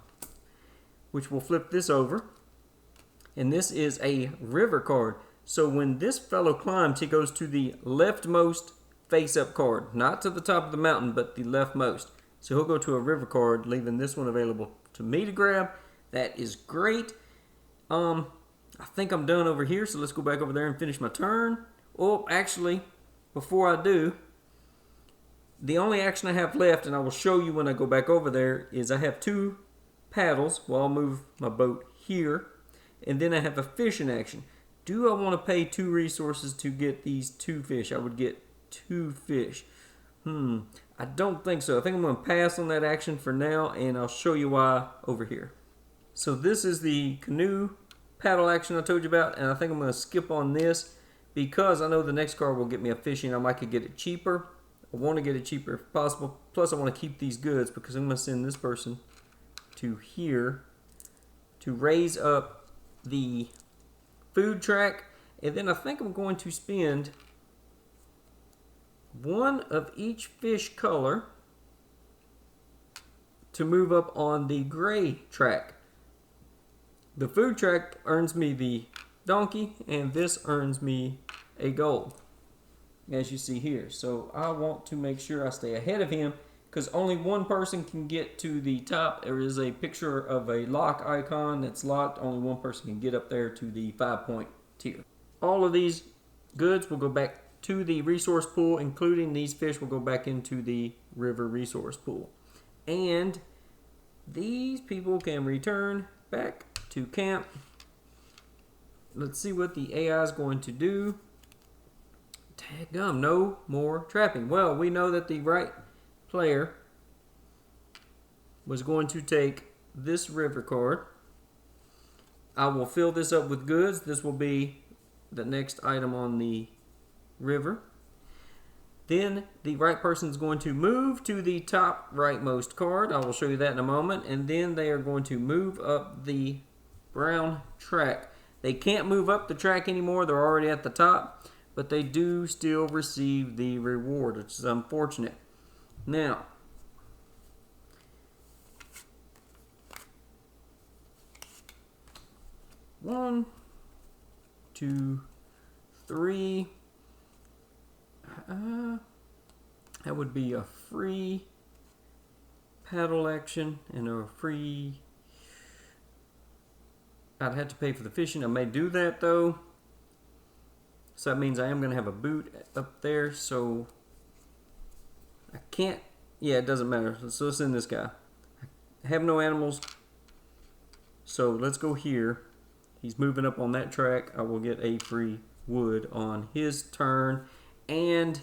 which will flip this over. And this is a river card. So when this fellow climbs, he goes to the leftmost face-up card. Not to the top of the mountain, but the leftmost. So he'll go to a river card, leaving this one available to me to grab. That is great. I think I'm done over here, so let's go back over there and finish my turn. Oh, actually, before I do, the only action I have left, and I will show you when I go back over there, is I have 2 paddles. Well, I'll move my boat here. And then I have a fishing action. Do I want to pay 2 resources to get these 2 fish? I would get 2 fish. I don't think so. I think I'm going to pass on that action for now, and I'll show you why over here. So this is the canoe paddle action I told you about, and I think I'm going to skip on this because I know the next card will get me a fishing. I might could get it cheaper. I want to get it cheaper if possible. Plus, I want to keep these goods because I'm going to send this person to here to raise up the food track, and then I think I'm going to spend 1 of each fish color to move up on the gray track. The food track earns me the donkey, and this earns me a gold, as you see here. So I want to make sure I stay ahead of him because only 1 person can get to the top. There is a picture of a lock icon that's locked. Only 1 person can get up there to the 5-point tier. All of these goods will go back to the resource pool, including these fish will go back into the river resource pool. And these people can return back to camp. Let's see what the AI is going to do. Dadgum, no more trapping. Well, we know that the right player was going to take this river card. I will fill this up with goods. This will be the next item on the river. Then the right person is going to move to the top rightmost card. I will show you that in a moment. And then they are going to move up the brown track. They can't move up the track anymore. They're already at the top. But they do still receive the reward, which is unfortunate. Now, one, two, three. That would be a free paddle action and a free. I'd have to pay for the fishing. I may do that though. So that means I am going to have a boot up there. So I can't. Yeah, it doesn't matter. So let's send this guy. I have no animals. So let's go here. He's moving up on that track. I will get a free wood on his turn. And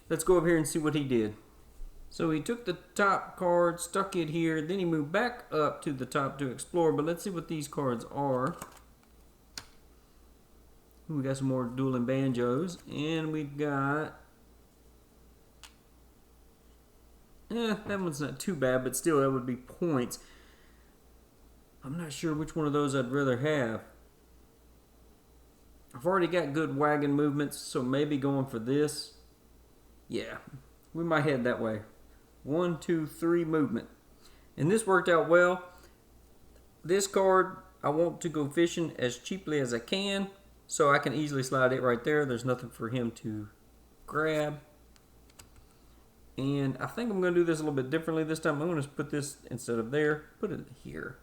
let's go over here and see what he did. So he took the top card, stuck it here, then he moved back up to the top to explore. But let's see what these cards are. We got some more dueling banjos, and we got. That one's not too bad, but still, that would be points. I'm not sure which one of those I'd rather have. I've already got good wagon movements, so maybe going for this. Yeah, we might head that way. 1, 2, 3 movement. And this worked out well. This card, I want to go fishing as cheaply as I can, so I can easily slide it right there. There's nothing for him to grab. And I think I'm going to do this a little bit differently this time. I'm going to put this instead of there, put it here.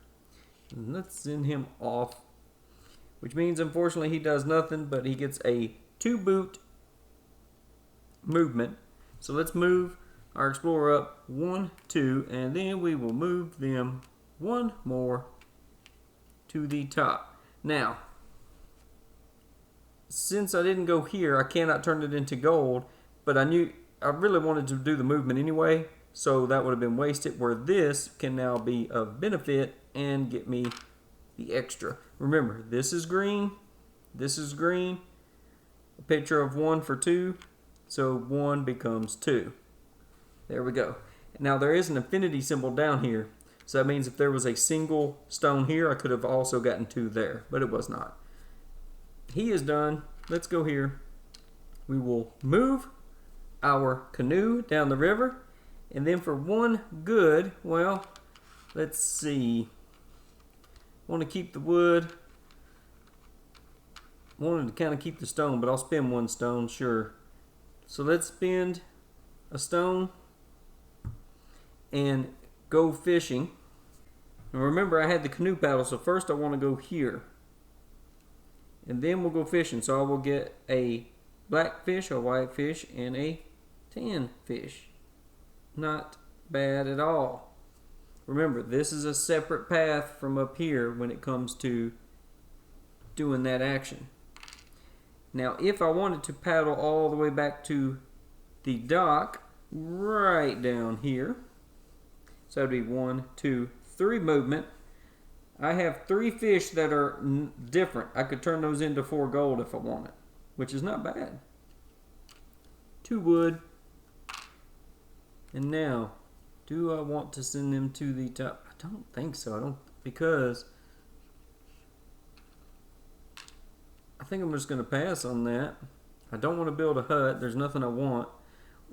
And let's send him off. Which means, unfortunately, he does nothing, but he gets a 2-boot movement. So let's move our explorer up 1, 2, and then we will move them 1 more to the top. Now, since I didn't go here, I cannot turn it into gold, but I knew I really wanted to do the movement anyway, so that would have been wasted, where this can now be of benefit and get me the extra. Remember, this is green, a picture of 1 for 2, so 1 becomes 2. There we go. Now there is an infinity symbol down here, so that means if there was a single stone here, I could have also gotten 2 there, but it was not. He is done. Let's go here. We will move our canoe down the river, and then for 1 good, well, let's see. Want to keep the wood. Wanted to kind of keep the stone, but I'll spend 1 stone, sure. So let's spend a stone and go fishing. And remember, I had the canoe paddle, so first I want to go here. And then we'll go fishing. So I will get a black fish, a white fish, and a tan fish. Not bad at all. Remember, this is a separate path from up here when it comes to doing that action. Now, if I wanted to paddle all the way back to the dock, right down here, so that would be 1, 2, 3 movement. I have 3 fish that are different. I could turn those into 4 gold if I wanted, which is not bad. 2 wood. And now, do I want to send them to the top? I don't think so. Because I think I'm just going to pass on that. I don't want to build a hut. There's nothing I want.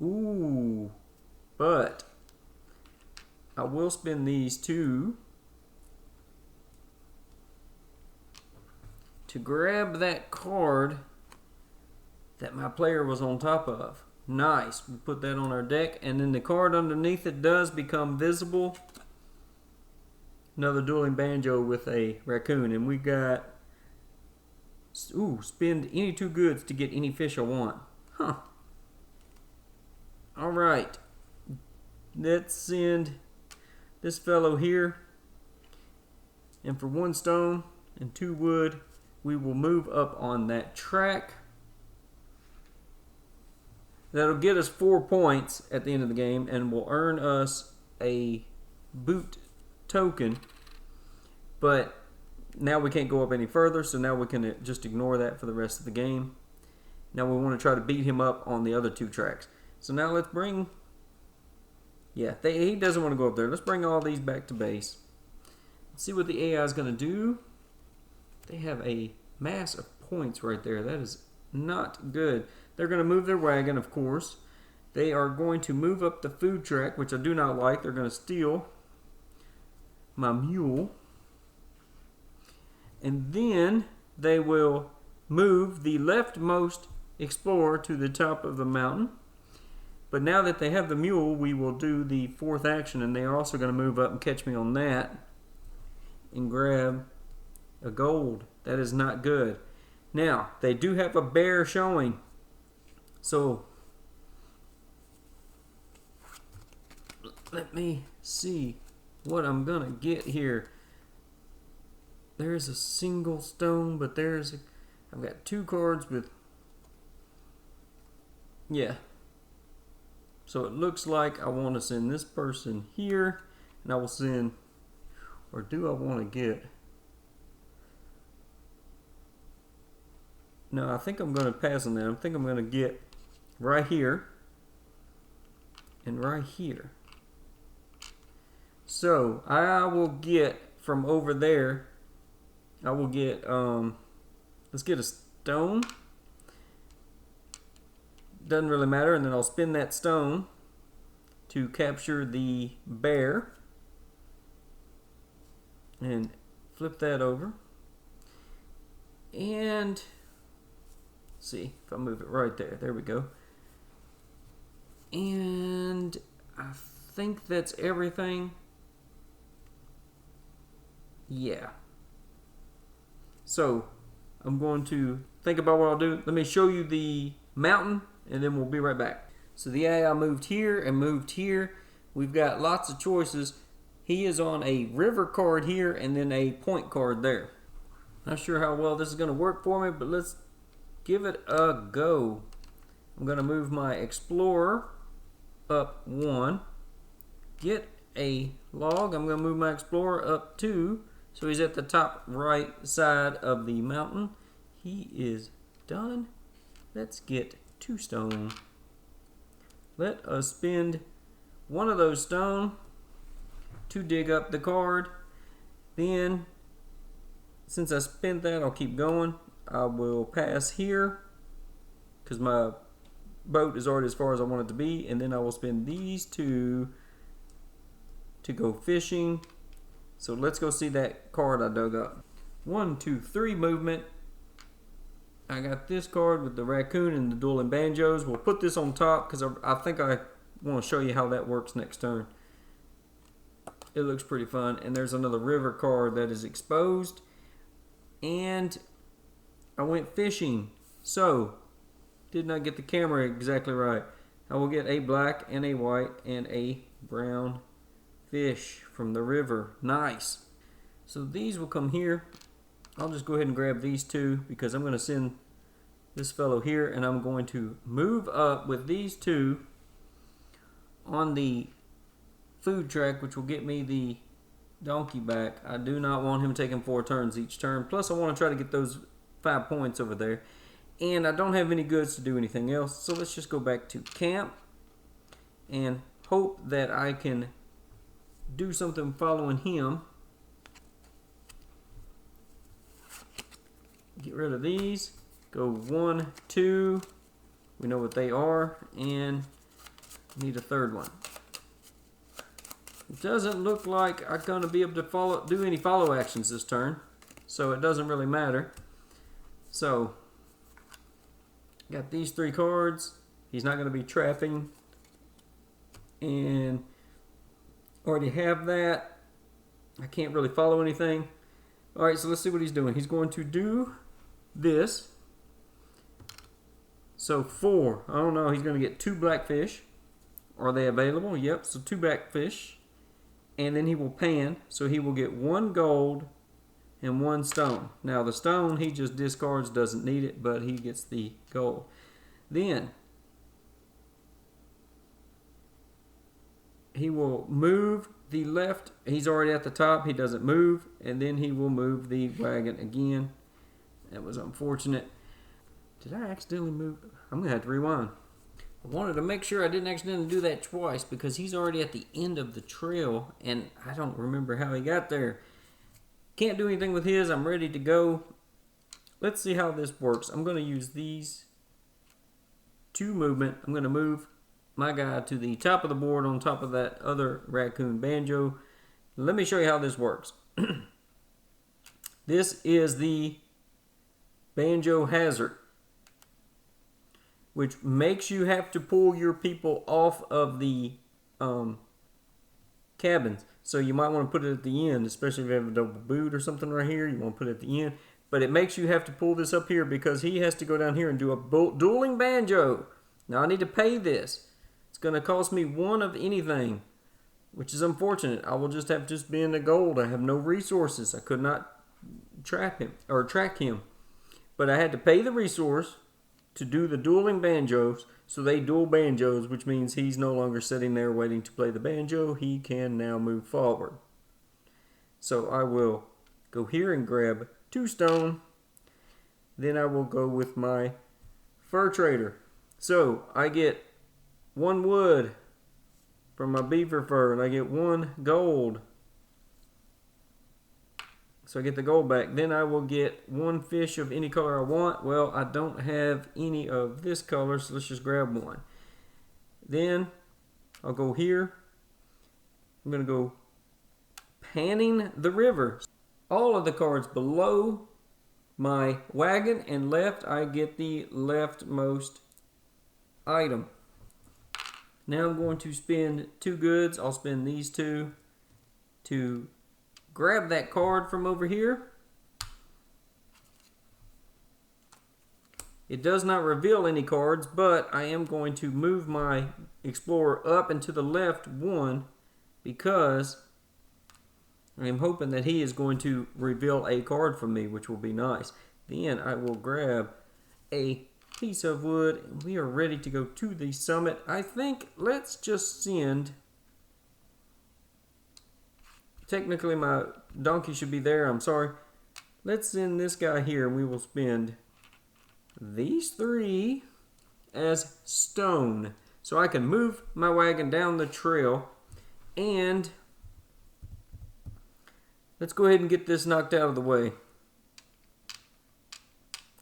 Ooh, but I will spend these 2 to grab that card that my player was on top of. Nice. We put that on our deck, and then the card underneath it does become visible. Another dueling banjo with a raccoon, and we got spend any 2 goods to get any fish I want. Huh. Alright. Let's send this fellow here, and for 1 stone and 2 wood, we will move up on that track. That'll get us 4 points at the end of the game and will earn us a boot token. But now we can't go up any further, so now we can just ignore that for the rest of the game. Now we want to try to beat him up on the other 2 tracks. So now let's bring... Yeah, he doesn't want to go up there. Let's bring all these back to base. Let's see what the AI is going to do. They have a mass of points right there. That is not good. They're going to move their wagon, of course. They are going to move up the food track, which I do not like. They're going to steal my mule. And then they will move the leftmost explorer to the top of the mountain. But now that they have the mule, we will do the fourth action, and they are also going to move up and catch me on that and grab a gold. That is not good. Now, they do have a bear showing. So, let me see what I'm going to get here. There's a single stone, but I've got 2 cards with, yeah. So it looks like I want to send this person here, and I will send, or do I want to get, no, I think I'm going to pass on that. I think I'm going to get right here and right here. So I will get from over there, I will get, let's get a stone. Doesn't really matter. And then I'll spin that stone to capture the bear. And flip that over. And see if I move it right there. There we go. And I think that's everything. Yeah. So I'm going to think about what I'll do. Let me show you the mountain, and then we'll be right back. So the AI moved here and moved here. We've got lots of choices. He is on a river card here and then a point card there. Not sure how well this is going to work for me, but let's give it a go. I'm going to move my explorer up 1. Get a log. I'm going to move my explorer up 2. So he's at the top right side of the mountain. He is done. Let's get 2 stone. Let us spend 1 of those stone to dig up the card. Then, since I spent that, I'll keep going. I will pass here because my boat is already as far as I want it to be. And then I will spend these 2 to go fishing. So let's go see that card I dug up. 1, 2, 3 movement. I got this card with the raccoon and the dueling banjos. We'll put this on top because I think I want to show you how that works next turn. It looks pretty fun. And there's another river card that is exposed. And I went fishing. So, did not get the camera exactly right. I will get a black and a white and a brown fish from the river. Nice. So these will come here. I'll just go ahead and grab these 2 because I'm going to send this fellow here, and I'm going to move up with these 2 on the food track, which will get me the donkey back. I do not want him taking 4 turns each turn. Plus I want to try to get those 5 points over there. And I don't have any goods to do anything else. So let's just go back to camp and hope that I can do something following him. Get rid of these. Go 1, 2. We know what they are. And need a 3rd one. It doesn't look like I'm going to be able to do any follow actions this turn. So it doesn't really matter. So, got these 3 cards. He's not going to be trapping. And already have that. I can't really follow anything. Alright, so let's see what he's doing. He's going to do this. So 4. I don't know. He's going to get 2 blackfish. Are they available? Yep. So 2 blackfish. And then he will pan. So he will get 1 gold and 1 stone. Now the stone he just discards. Doesn't need it. But he gets the gold. Then he will move the left. He's already at the top. He doesn't move. And then he will move the wagon again. That was unfortunate. Did I accidentally move? I'm going to have to rewind. I wanted to make sure I didn't accidentally do that twice because he's already at the end of the trail and I don't remember how he got there. Can't do anything with his. I'm ready to go. Let's see how this works. I'm going to use these 2 movement. I'm going to move my guy to the top of the board on top of that other raccoon banjo. Let me show you how this works. This is the banjo hazard. which makes you have to pull your people off of the cabins. So you might want to put it at the end, especially if you have a double boot or something right here. You want to put it at the end. But it makes you have to pull this up here because he has to go down here and do a dueling banjo. Now I need to pay this. It's going to cost me one of anything, which is unfortunate. I will just have to spend the gold. I have no resources. I could not track him. But I had to pay the resource to do the dueling banjos. So they duel banjos, which means he's no longer sitting there waiting to play the banjo. He can now move forward. So I will go here and grab 2 stone. Then I will go with my fur trader. So I get 1 wood from my beaver fur, and I get 1 gold. So I get the gold back. Then I will get 1 fish of any color I want. Well, I don't have any of this color, so let's just grab 1. Then I'll go here. I'm going to go panning the river. All of the cards below my wagon and left, I get the leftmost item. Now I'm going to spend 2 goods. I'll spend these 2 to grab that card from over here. It does not reveal any cards, but I am going to move my explorer up and to the left 1 because I am hoping that he is going to reveal a card for me, which will be nice. Then I will grab a piece of wood, and we are ready to go to the summit. I think let's just send... Technically, my donkey should be there. I'm sorry. Let's send this guy here, and we will spend these 3 as stone. So I can move my wagon down the trail. And let's go ahead and get this knocked out of the way.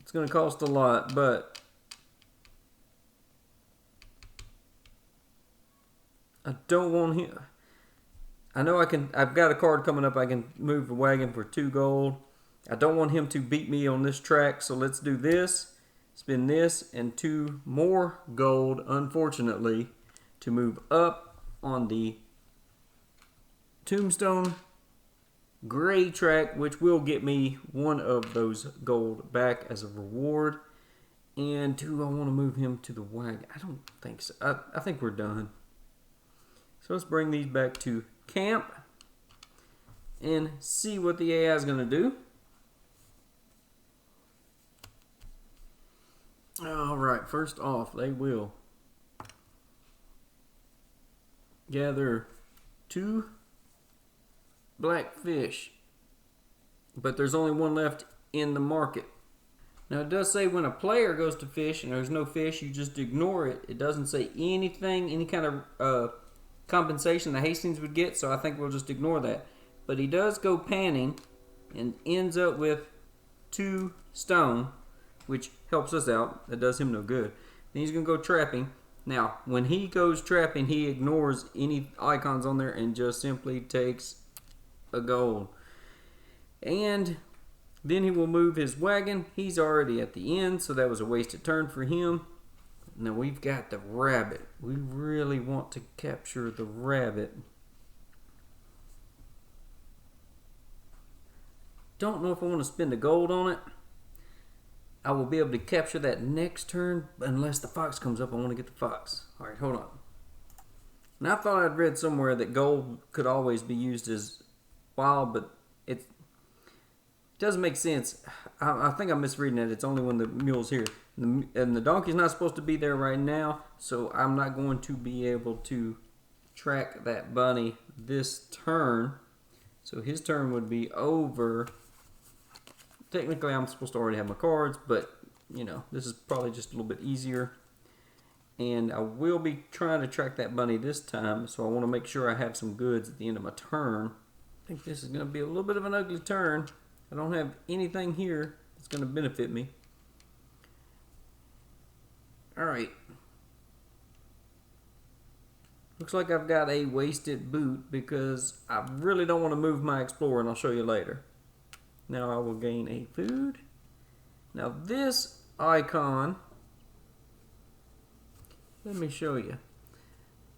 It's going to cost a lot, but I don't want him... I know I've got a card coming up. I can move the wagon for 2 gold. I don't want him to beat me on this track, so let's do this. Spend this and 2 more gold, unfortunately, to move up on the Tombstone Gray track, which will get me 1 of those gold back as a reward. And 2, I want to move him to the wagon. I don't think so. I think we're done. So let's bring these back to camp and see what the AI is going to do. Alright, first off, they will gather 2 black fish, but there's only 1 left in the market. Now it does say when a player goes to fish and there's no fish, you just ignore it. It doesn't say anything, any kind of compensation that Hastings would get, so I think we'll just ignore that. But he does go panning and ends up with 2 stone, which helps us out. That does him no good. Then he's going to go trapping. Now, when he goes trapping, he ignores any icons on there and just simply takes a gold. And then he will move his wagon. He's already at the end, so that was a wasted turn for him. Now we've got the rabbit. We really want to capture the rabbit. Don't know if I want to spend the gold on it. I will be able to capture that next turn unless the fox comes up. I want to get the fox. Alright, hold on. Now I thought I'd read somewhere that gold could always be used as wild, but it doesn't make sense. I think I'm misreading it. It's only when the mule's here. And the donkey's not supposed to be there right now, so I'm not going to be able to track that bunny this turn. So his turn would be over. Technically, I'm supposed to already have my cards, but, you know, this is probably just a little bit easier. And I will be trying to track that bunny this time, so I want to make sure I have some goods at the end of my turn. I think this is going to be a little bit of an ugly turn. I don't have anything here that's going to benefit me. Alright. Looks like I've got a wasted boot because I really don't want to move my explorer, and I'll show you later. Now I will gain a food. Now this icon Let me show you.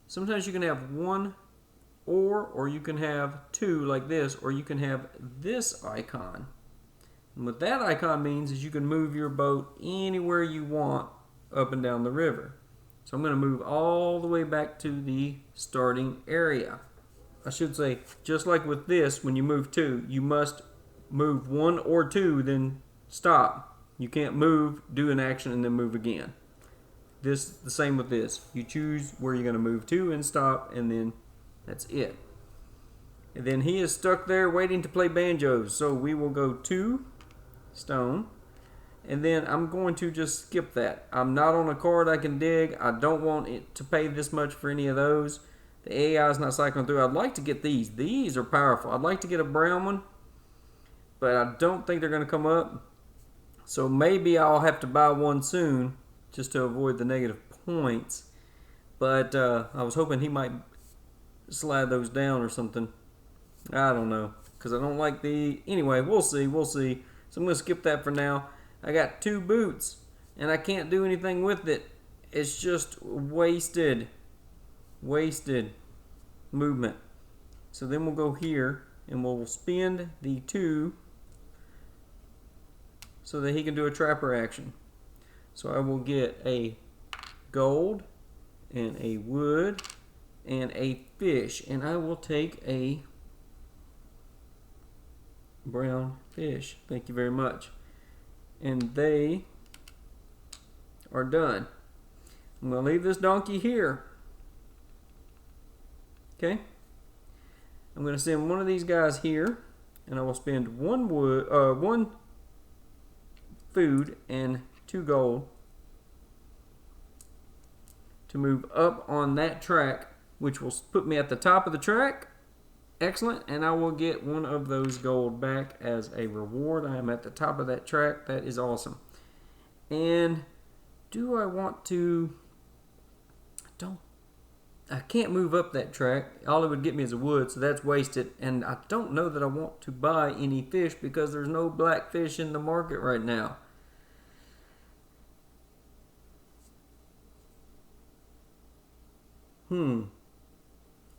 Sometimes you can have one or you can have two like this, or you can have this icon. And what that icon means is you can move your boat anywhere you want up and down the river. So I'm going to move all the way back to the starting area. I should say, just like with this, when you move two, you must move one or two, then stop. You can't move, do an action, and then move again. The same with this. You choose where you're going to move to and stop, and then that's it. And then he is stuck there waiting to play banjos. So we will go to stone. And then I'm going to just skip that. I'm not on a card I can dig. I don't want it to pay this much for any of those. The AI is not cycling through. I'd like to get these. These are powerful. I'd like to get a brown one, but I don't think they're going to come up. So maybe I'll have to buy one soon just to avoid the negative points. But I was hoping he might slide those down or something. I don't know, because I don't like the... Anyway, we'll see. So I'm going to skip that for now. I got 2 boots, and I can't do anything with it. It's just wasted movement. So then we'll go here, and we'll spend the 2 so that he can do a trapper action. So I will get a gold and a wood and a fish, and I will take a brown fish. Thank you very much. And they are done. I'm going to leave this donkey here. Okay? I'm going to send one of these guys here, and I will spend one food and 2 gold to move up on that track, which will put me at the top of the track. Excellent, and I will get one of those gold back as a reward. I am at the top of that track. That is awesome. And do I want to... I can't move up that track. All it would get me is a wood, so that's wasted. And I don't know that I want to buy any fish because there's no black fish in the market right now.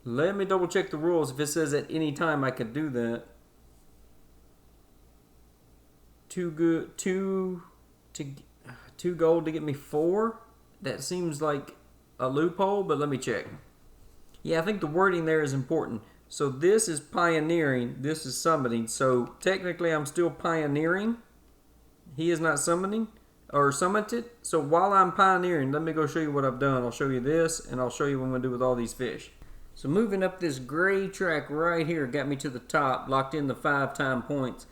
Let me double check the rules. If it says at any time I could do that. 2 gold to get me 4. That seems like a loophole, but let me check. Yeah, I think the wording there is important. So this is pioneering, this is summoning. So technically I'm still pioneering. He is not summoning or summited. So while I'm pioneering, let me go show you what I've done. I'll show you this, and I'll show you what I'm going to do with all these fish. So moving up this gray track right here got me to the top, locked in the 5-time points,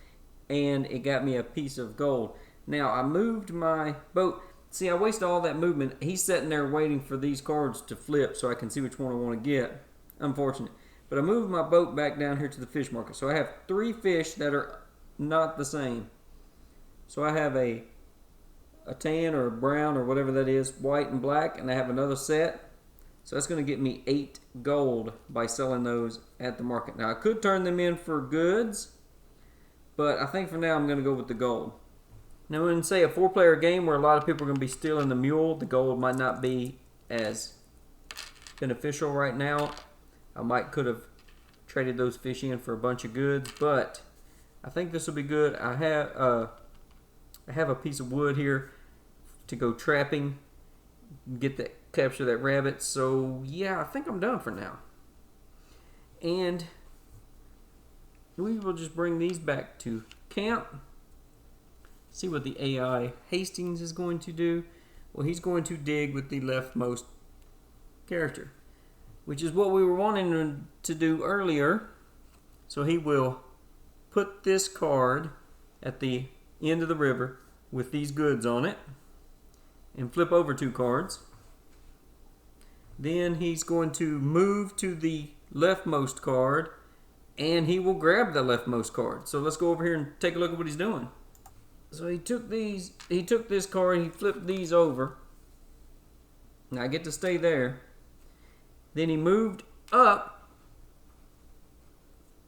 and it got me a piece of gold. Now I moved my boat. See, I wasted all that movement. He's sitting there waiting for these cards to flip so I can see which one I want to get. Unfortunate. But I moved my boat back down here to the fish market. So I have 3 fish that are not the same. So I have a tan or a brown or whatever that is, white and black, and I have another set. So that's going to get me 8 gold by selling those at the market. Now I could turn them in for goods, but I think for now I'm going to go with the gold. Now in, say, a 4-player game where a lot of people are going to be stealing the mule, the gold might not be as beneficial right now. I could have traded those fish in for a bunch of goods, but I think this will be good. I have a piece of wood here to go trapping, capture that rabbit. So yeah, I think I'm done for now. And we will just bring these back to camp. See what the AI Hastings is going to do. Well, he's going to dig with the leftmost character, which is what we were wanting to do earlier. So he will put this card at the end of the river with these goods on it and flip over 2 cards. Then he's going to move to the leftmost card and he will grab the leftmost card. So let's go over here and take a look at what he's doing. So he took this card, he flipped these over. Now I get to stay there. Then he moved up.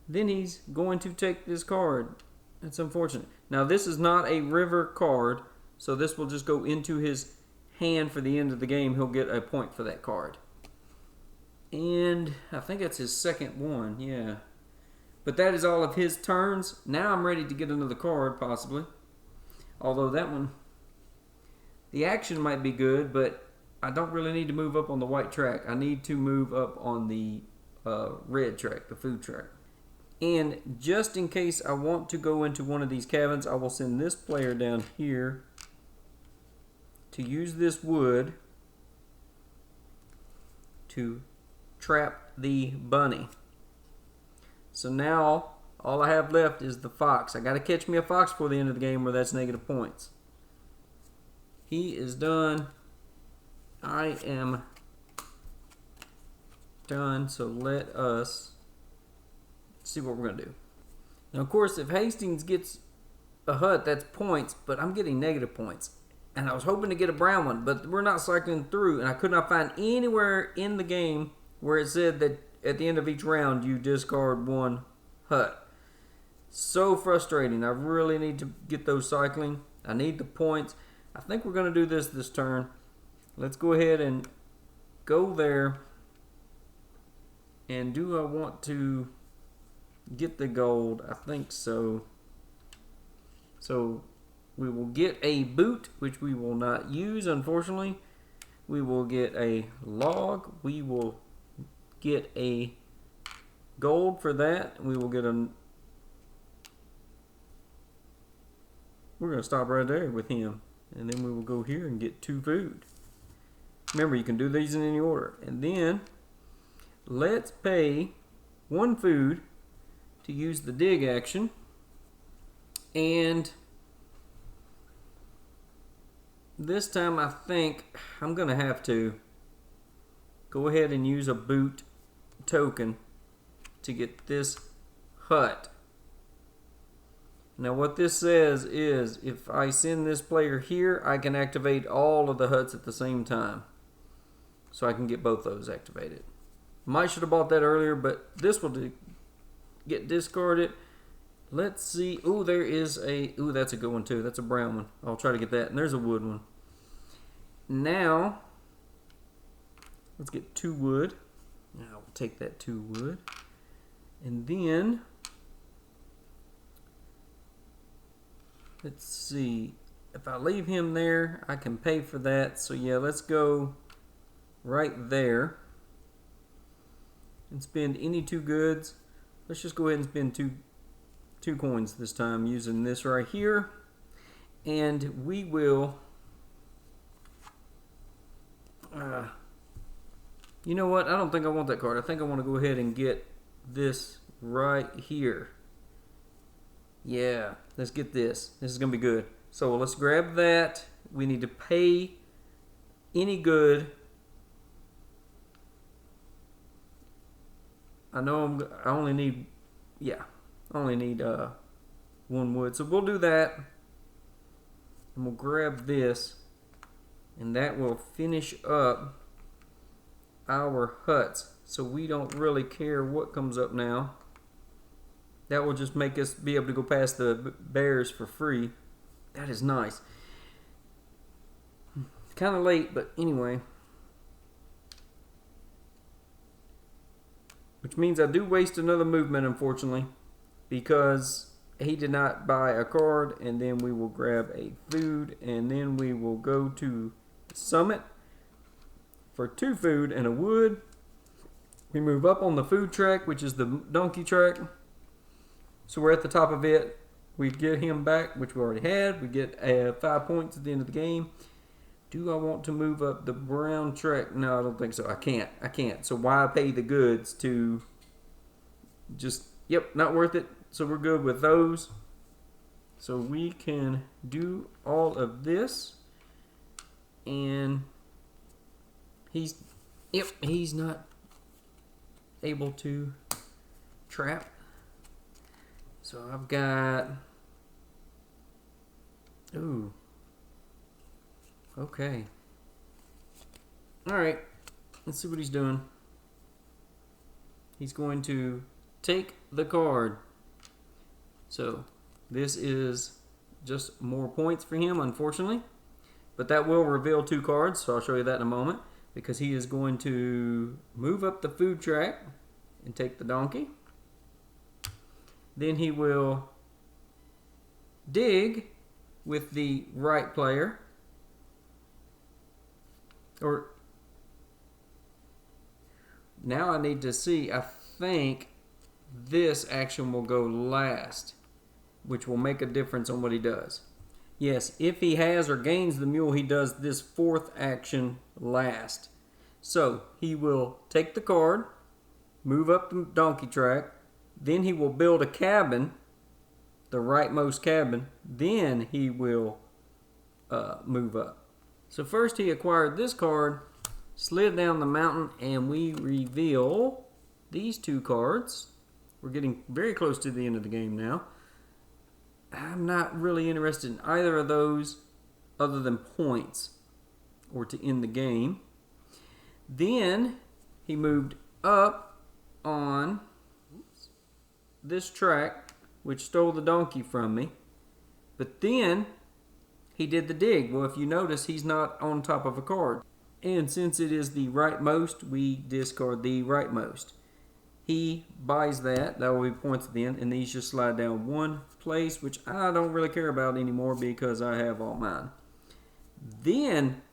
Then he's going to take this card. That's unfortunate. Now this is not a river card, so this will just go into his hand for the end of the game, he'll get a point for that card. And I think that's his second one, yeah. But that is all of his turns. Now I'm ready to get another card, possibly. Although that one, the action might be good, but I don't really need to move up on the white track. I need to move up on the red track, the food track. And just in case I want to go into one of these cabins, I will send this player down here to use this wood to trap the bunny. So now all I have left is the fox. I got to catch me a fox before the end of the game, or that's negative points. He is done. I am done. So let us see what we're going to do. Now, of course, if Hastings gets a hut, that's points, but I'm getting negative points. And I was hoping to get a brown one, but we're not cycling through, and I could not find anywhere in the game where it said that at the end of each round you discard one hut. So frustrating. I really need to get those cycling. I need the points. I think we're going to do this turn. Let's go ahead and go there. And do I want to get the gold? I think so. So we will get a boot, which we will not use, unfortunately. We will get a log. We will get a gold for that. We will get a... We're going to stop right there with him. And then we will go here and get 2 food. Remember, you can do these in any order. And then let's pay 1 food to use the dig action. And this time I think I'm going to have to go ahead and use a boot token to get this hut. Now what this says is if I send this player here, I can activate all of the huts at the same time. So I can get both those activated. Might should have bought that earlier, but this will get discarded. Let's see. Ooh, there is a... Ooh, that's a good one too. That's a brown one. I'll try to get that. And there's a wood one. Now, let's get 2 wood. Now we'll take that 2 wood. And then, let's see. If I leave him there, I can pay for that. So yeah, let's go right there. And spend any 2 goods. Let's just go ahead and spend two coins this time using this right here. And we will... you know what? I don't think I want that card. I think I want to go ahead and get this right here. Yeah, let's get this. This is going to be good. So let's grab that. We need to pay any good. I know I only need, yeah, I only need 1 wood. So we'll do that. And we'll grab this. And that will finish up our huts. So we don't really care what comes up now. That will just make us be able to go past the bears for free. That is nice. Kind of late, but anyway. Which means I do waste another movement, unfortunately, because he did not buy a card. And then we will grab a food, and then we will go to the summit for 2 food and a wood. We move up on the food track, which is the donkey track. So we're at the top of it. We get him back, which we already had. We get 5 points at the end of the game. Do I want to move up the brown track? No, I don't think so. I can't. So why pay the goods to just, yep, not worth it. So we're good with those. So we can do all of this. And he's not able to trap. So I've got, ooh. Okay. Alright. Let's see what he's doing. He's going to take the card. So this is just more points for him, unfortunately. But that will reveal 2 cards, so I'll show you that in a moment. Because he is going to move up the food track and take the donkey. Then he will dig with the right player. Or now I need to see, I think this action will go last, which will make a difference on what he does. Yes, if he has or gains the mule, he does this 4th action last. So he will take the card, move up the donkey track, then he will build a cabin, the rightmost cabin, then he will move up. So first he acquired this card, slid down the mountain, and we reveal these 2 cards. We're getting very close to the end of the game now. I'm not really interested in either of those other than points or to end the game. Then he moved up on this track, which stole the donkey from me. But then he did the dig. Well, if you notice, he's not on top of a card. And since it is the rightmost, we discard the rightmost. He buys that. That will be points at the end. And these just slide down 1 place, which I don't really care about anymore because I have all mine. Then,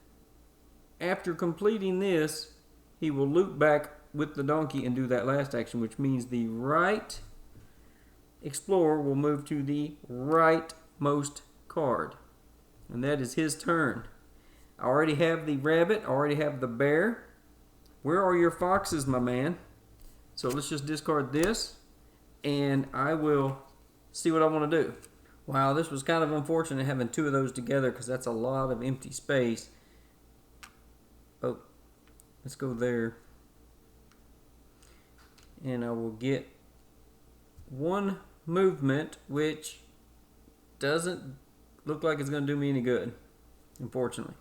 after completing this, he will loop back with the donkey and do that last action, which means the right explorer will move to the rightmost card. And that is his turn. I already have the rabbit. I already have the bear. Where are your foxes, my man? So let's just discard this, and I will see what I want to do. Wow, this was kind of unfortunate having 2 of those together because that's a lot of empty space. Oh, let's go there. And I will get 1 movement, which doesn't look like it's going to do me any good, unfortunately.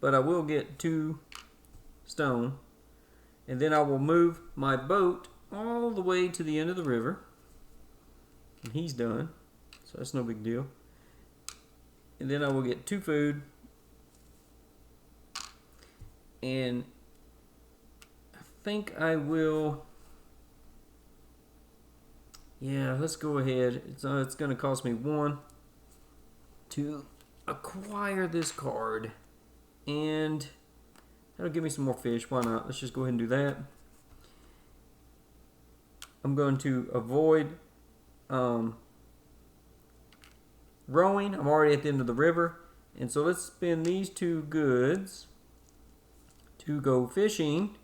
But I will get 2 stone. And then I will move my boat all the way to the end of the river. And he's done. So that's no big deal. And then I will get 2 food. And I think I will... Yeah, let's go ahead. It's going to cost me 1 to acquire this card. And... that'll give me some more fish. Why not? Let's just go ahead and do that. I'm going to avoid rowing. I'm already at the end of the river. And so let's spend these 2 goods to go fishing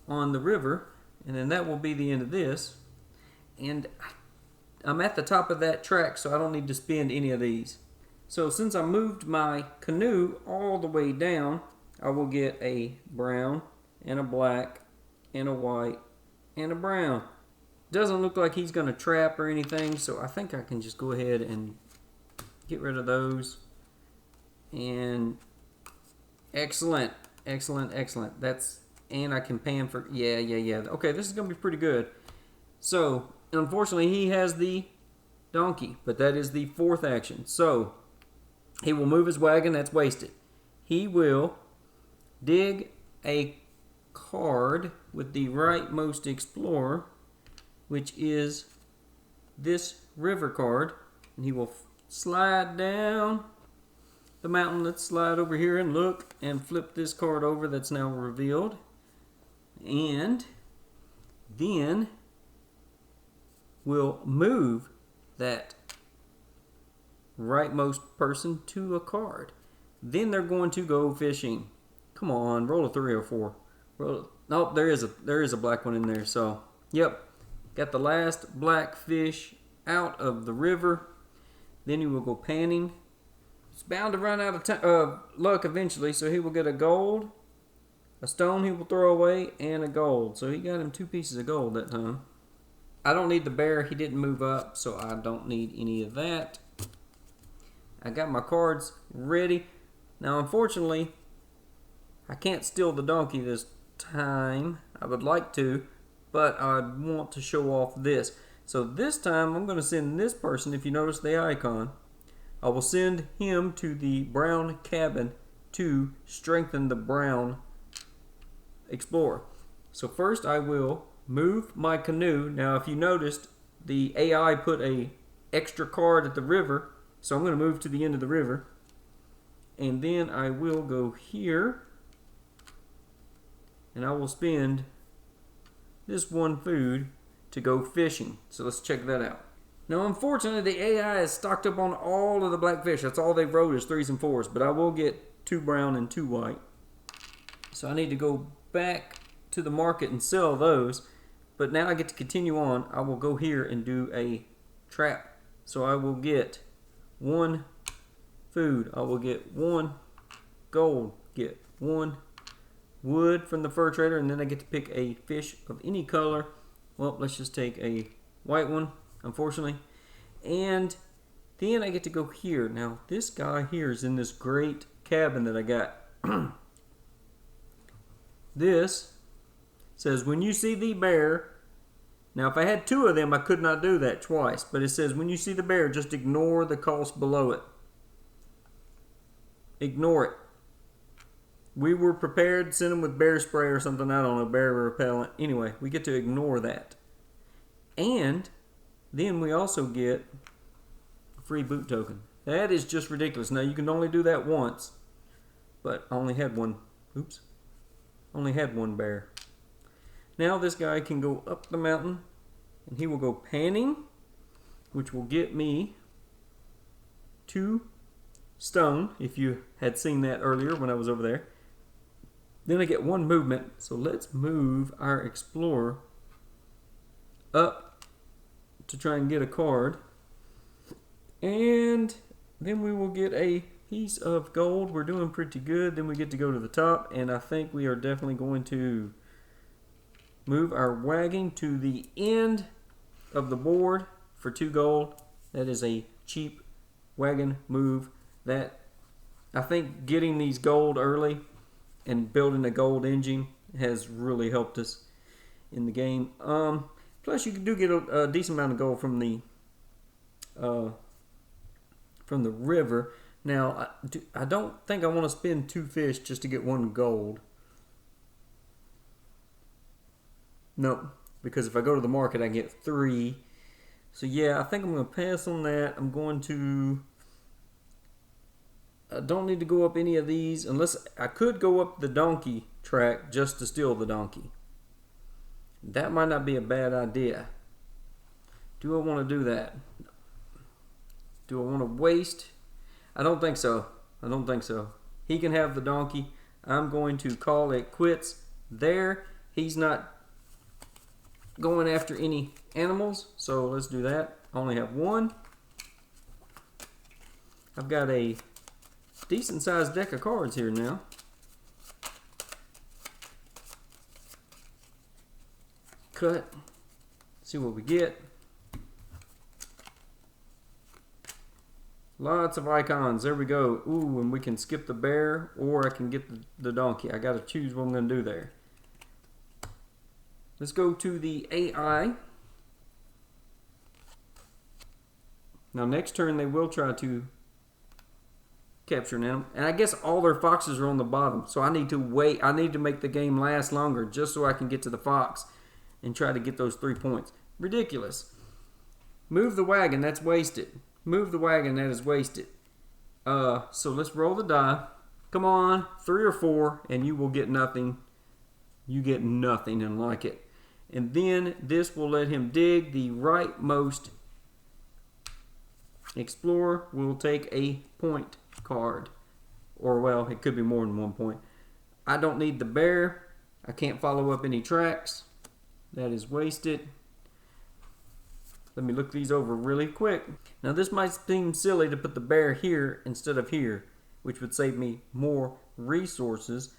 on the river. And then that will be the end of this. And I'm at the top of that track, so I don't need to spend any of these. So since I moved my canoe all the way down, I will get a brown and a black and a white and a brown. Doesn't look like he's going to trap or anything, so I think I can just go ahead and get rid of those. And excellent, excellent, excellent. And I can pan for, yeah. Okay, this is going to be pretty good. So, unfortunately, he has the donkey, but that is the 4th action. So, he will move his wagon. That's wasted. He will dig a card with the rightmost explorer, which is this river card, and he will slide down the mountain. Let's slide over here and look and flip this card over that's now revealed, and then we'll move that rightmost person to a card. Then they're going to go fishing. Come on, roll a 3 or 4. Nope, there is a black one in there. So, yep, got the last black fish out of the river. Then he will go panning. He's bound to run out of luck eventually, so he will get a gold, a stone he will throw away, and a gold. So he got him 2 pieces of gold that time. I don't need the bear. He didn't move up, so I don't need any of that. I got my cards ready. Now, unfortunately, I can't steal the donkey this time. I would like to, but I want to show off this. So this time, I'm going to send this person, if you notice the icon, I will send him to the brown cabin to strengthen the brown explorer. So first I will move my canoe. Now if you noticed, the AI put a extra card at the river, so I'm going to move to the end of the river, and then I will go here and I will spend this one food to go fishing. So let's check that out. Now unfortunately the AI is stocked up on all of the blackfish. That's all they wrote is 3s and 4s, but I will get 2 brown and 2 white. So I need to go back to the market and sell those, but now I get to continue on. I will go here and do a trap. So I will get 1 food, I will get 1 gold, get 1 wood from the fur trader, and then I get to pick a fish of any color. Well, let's just take a white one, unfortunately. And then I get to go here. Now this guy here is in this great cabin that I got. This says, when you see the bear. Now if I had 2 of them I could not do that twice, but it says when you see the bear, just ignore the cost below it. Ignore it. We were prepared to send them with bear spray or something, I don't know, bear repellent. Anyway, we get to ignore that. And then we also get a free boot token. That is just ridiculous. Now you can only do that once, but I only had one. Oops. Only had 1 bear. Now this guy can go up the mountain and he will go panning, which will get me 2 stone, if you had seen that earlier when I was over there. Then I get 1 movement. So let's move our explorer up to try and get a card. And then we will get a piece of gold. We're doing pretty good. Then we get to go to the top, and I think we are definitely going to move our wagon to the end of the board for 2 gold. That is a cheap wagon move. That I think getting these gold early and building a gold engine has really helped us in the game. Plus you do get a decent amount of gold from the river. Now I don't think I want to spend 2 fish just to get 1 gold. Nope, because if I go to the market I get 3. So yeah, I think I'm going to pass on that. I'm going to... I don't need to go up any of these, unless I could go up the donkey track just to steal the donkey. That might not be a bad idea. Do I want to do that? Do I want to waste? I don't think so. I don't think so. He can have the donkey. I'm going to call it quits there. He's not going after any animals, so let's do that. I only have 1. I've got a decent sized deck of cards here now. Cut. See what we get. Lots of icons. There we go. Ooh, and we can skip the bear, or I can get the donkey. I got to choose what I'm going to do there. Let's go to the AI. Now next turn they will try to capture an animal. And I guess all their foxes are on the bottom. So I need to wait. I need to make the game last longer just so I can get to the fox and try to get those 3 points. Ridiculous. Move the wagon. That's wasted. Move the wagon. That is wasted. So let's roll the die. Come on. 3 or 4 and you will get nothing. You get nothing and like it. And then this will let him dig. The rightmost explorer will take a point card. Or, well, it could be more than 1 point. I don't need the bear. I can't follow up any tracks. That is wasted. Let me look these over really quick. Now, this might seem silly to put the bear here instead of here, which would save me more resources.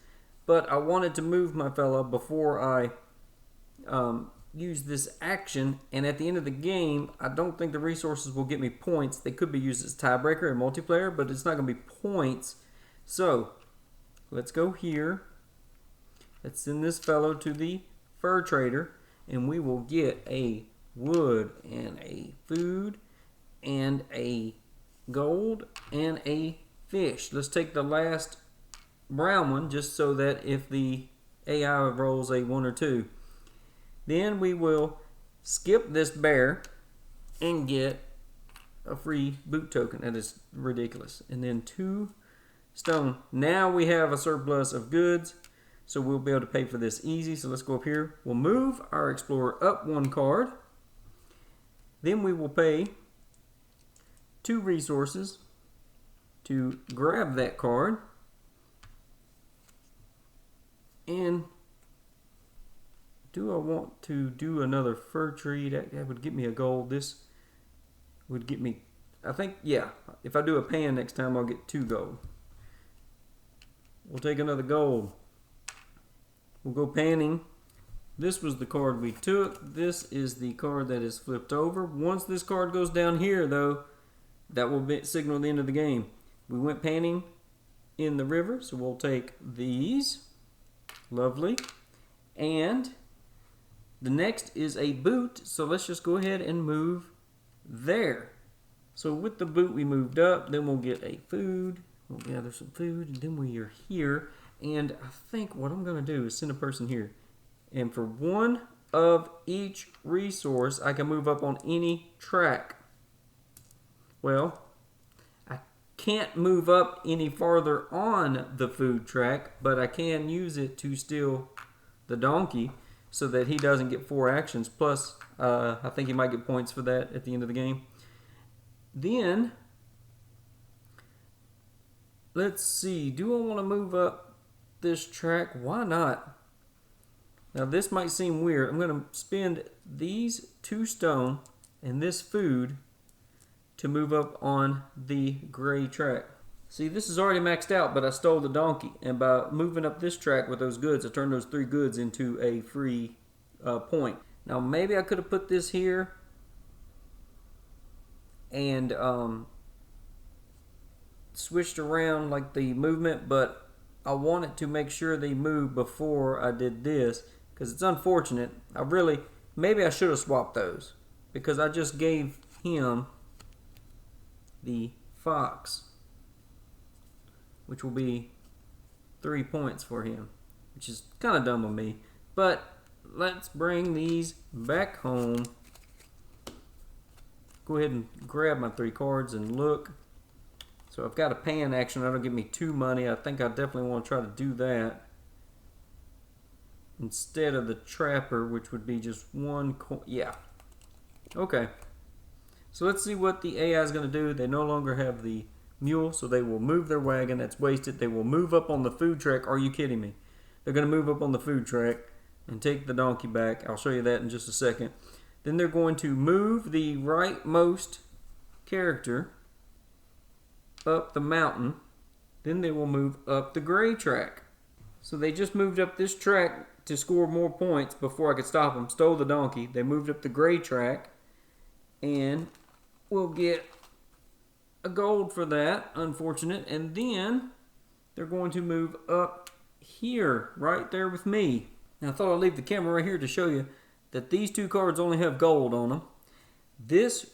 But I wanted to move my fella before I use this action, and at the end of the game I don't think the resources will get me points. They could be used as tiebreaker in multiplayer, but it's not going to be points. So let's go here. Let's send this fellow to the fur trader, and we will get a wood and a food and a gold, and a fish. Let's take the last brown one just so that if the AI rolls a 1 or 2, then we will skip this bear and get a free boot token. That is ridiculous. And then 2 stone. Now we have a surplus of goods, so we'll be able to pay for this easy. So let's go up here. We'll move our explorer up 1 card. Then we will pay 2 resources to grab that card. And do I want to do another fir tree? That would get me a gold. This would get me, I think, yeah. If I do a pan next time, I'll get 2 gold. We'll take another gold. We'll go panning. This was the card we took. This is the card that is flipped over. Once this card goes down here, though, that will signal the end of the game. We went panning in the river, so we'll take these. Lovely. And the next is a boot, so let's just go ahead and move there. So with the boot, we moved up. Then we'll get a food. We'll gather some food, and then we are here. And I think what I'm going to do is send a person here. And for 1 of each resource, I can move up on any track. Well, I can't move up any farther on the food track, but I can use it to steal the donkey so that he doesn't get 4 actions. Plus, I think he might get points for that at the end of the game. Then, let's see. Do I want to move up this track? Why not? Now this might seem weird. I'm going to spend these 2 stone and this food to move up on the gray track. See, this is already maxed out, but I stole the donkey. And by moving up this track with those goods, I turned those 3 goods into a free point. Now maybe I could have put this here and switched around like the movement, but I wanted to make sure they moved before I did this. Because it's unfortunate. Maybe I should have swapped those. Because I just gave him the fox. Which will be 3 points for him. Which is kind of dumb of me. But let's bring these back home. Go ahead and grab my 3 cards and look. So I've got a pan action. That'll give me 2 money. I think I definitely want to try to do that. Instead of the trapper, which would be just 1 coin. Yeah. Okay. So let's see what the AI is going to do. They no longer have the mule, so they will move their wagon. That's wasted. They will move up on the food track. Are you kidding me? They're going to move up on the food track and take the donkey back. I'll show you that in just a second. Then they're going to move the rightmost character up the mountain. Then they will move up the gray track. So they just moved up this track to score more points before I could stop them. Stole the donkey. They moved up the gray track. And we'll get a gold for that. Unfortunate. And then they're going to move up here. Right there with me. Now I thought I'd leave the camera right here to show you that these 2 cards only have gold on them.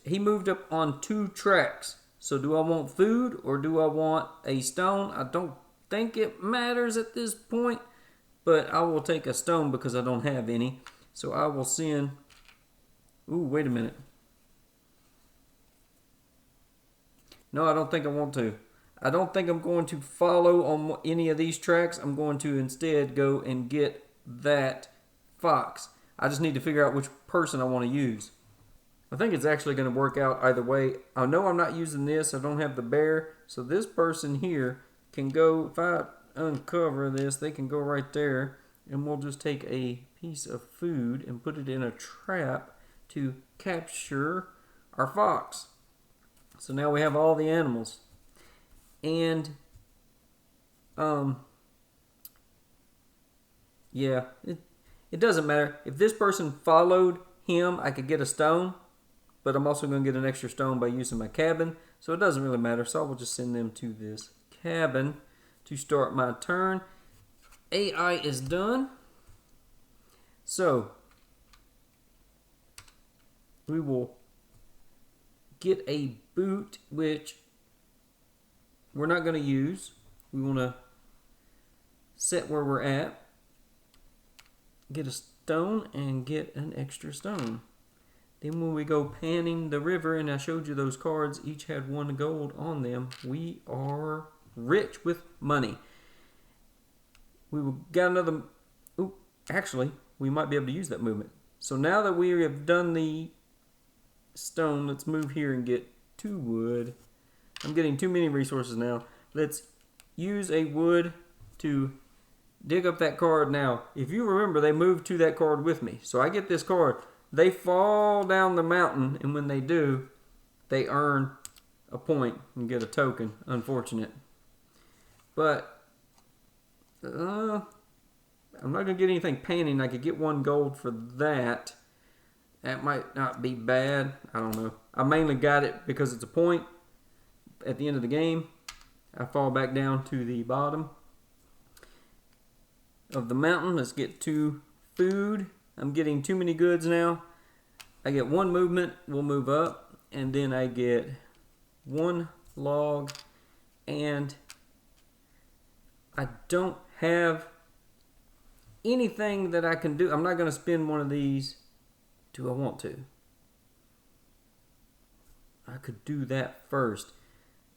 He moved up on 2 tracks. So do I want food or do I want a stone? I don't think it matters at this point. But I will take a stone because I don't have any. So I will send... Ooh, wait a minute. No, I don't think I want to. I don't think I'm going to follow on any of these tracks. I'm going to instead go and get that fox. I just need to figure out which person I want to use. I think it's actually going to work out either way. I know I'm not using this. I don't have the bear. So this person here can go... If I uncover this, they can go right there, and we'll just take a piece of food and put it in a trap to capture our fox. So now we have all the animals. And yeah, it doesn't matter. If this person followed him, I could get a stone, but I'm also going to get an extra stone by using my cabin, so it doesn't really matter. So I will just send them to this cabin to start my turn. AI is done. So we will get a boot, which we're not going to use. We want to set where we're at, get a stone, and get an extra stone. Then when we go panning the river, and I showed you those cards, each had 1 gold on them, we are rich with money. We got another... Ooh, actually, we might be able to use that movement. So now that we have done the stone, let's move here and get 2 wood. I'm getting too many resources now. Let's use a wood to dig up that card. Now, if you remember, they moved to that card with me. So I get this card. They fall down the mountain, and when they do, they earn a point and get a token. Unfortunate. But I'm not going to get anything panning. I could get 1 gold for that. That might not be bad. I don't know. I mainly got it because it's a point at the end of the game. I fall back down to the bottom of the mountain. Let's get 2 food. I'm getting too many goods now. I get 1 movement. We'll move up. And then I get 1 log. And I don't have anything that I can do. I'm not going to spend one of these. Do I want to? I could do that first.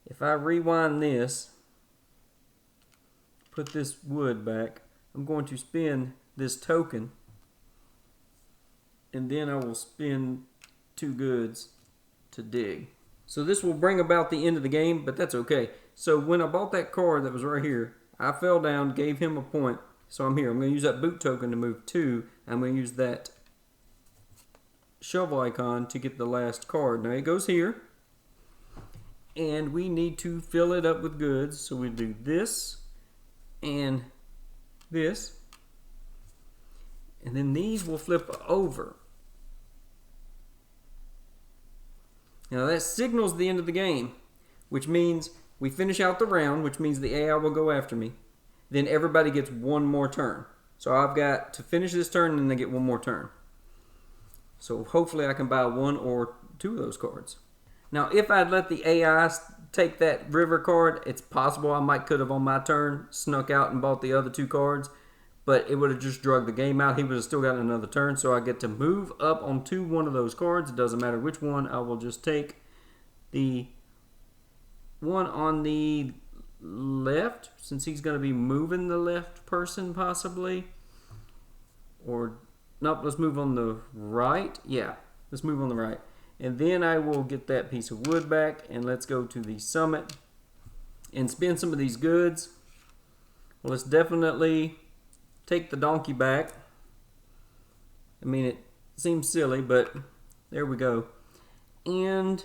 If I rewind this, put this wood back, I'm going to spend this token, and then I will spend 2 goods to dig. So this will bring about the end of the game, but that's okay. So when I bought that card that was right here, I fell down, gave him a point, so I'm here. I'm going to use that boot token to move 2. I'm going to use that shovel icon to get the last card. Now it goes here, and we need to fill it up with goods. So we do this and this, and then these will flip over. Now that signals the end of the game, which means we finish out the round, which means the AI will go after me. Then everybody gets 1 more turn. So I've got to finish this turn, and then they get 1 more turn. So hopefully I can buy 1 or 2 of those cards. Now if I'd let the AI take that river card, it's possible I could have on my turn snuck out and bought the other 2 cards, but it would have just drug the game out. He would have still gotten another turn, so I get to move up onto 1 of those cards. It doesn't matter which one. I will just take the one on the left, since he's going to be moving the left person possibly. Or, nope, let's move on the right. Yeah, let's move on the right. And then I will get that piece of wood back, and let's go to the summit and spend some of these goods. Well, let's definitely take the donkey back. I mean, it seems silly, but there we go. And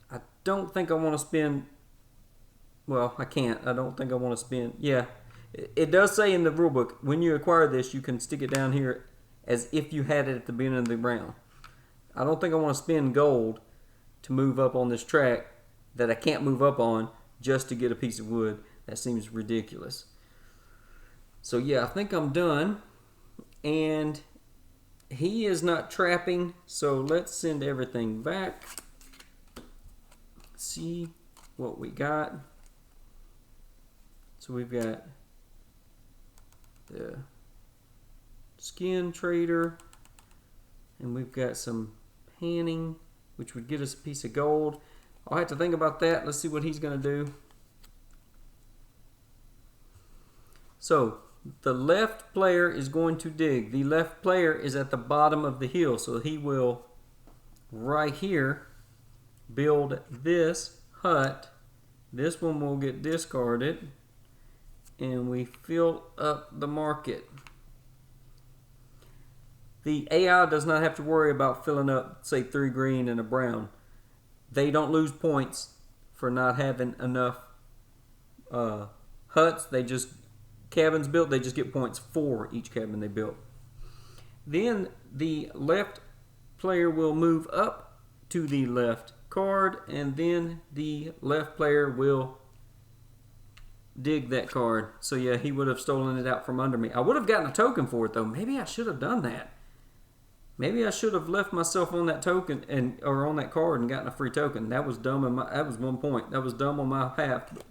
I don't think I want to spend... Well, I can't. I don't think I want to spend... Yeah, it does say in the rulebook, when you acquire this, you can stick it down here as if you had it at the beginning of the round. I don't think I want to spend gold to move up on this track that I can't move up on just to get a piece of wood. That seems ridiculous. So yeah, I think I'm done. And he is not trapping, so let's send everything back. See what we got. So we've got the skin trader, and we've got some panning, which would get us a piece of gold. I'll have to think about that. Let's see what he's going to do. So the left player is going to dig. The left player is at the bottom of the hill, so he will right here build this hut. This one will get discarded, and we fill up the market. The AI does not have to worry about filling up, say, 3 green and a brown. They don't lose points for not having enough huts. They just, cabins built, they just get points for each cabin they built. Then the left player will move up to the left card, and then the left player will dig that card. So yeah, he would have stolen it out from under me. I would have gotten a token for it though. Maybe I should have done that. Maybe I should have left myself on that token or on that card and gotten a free token. That was dumb. That was 1 point. That was dumb on my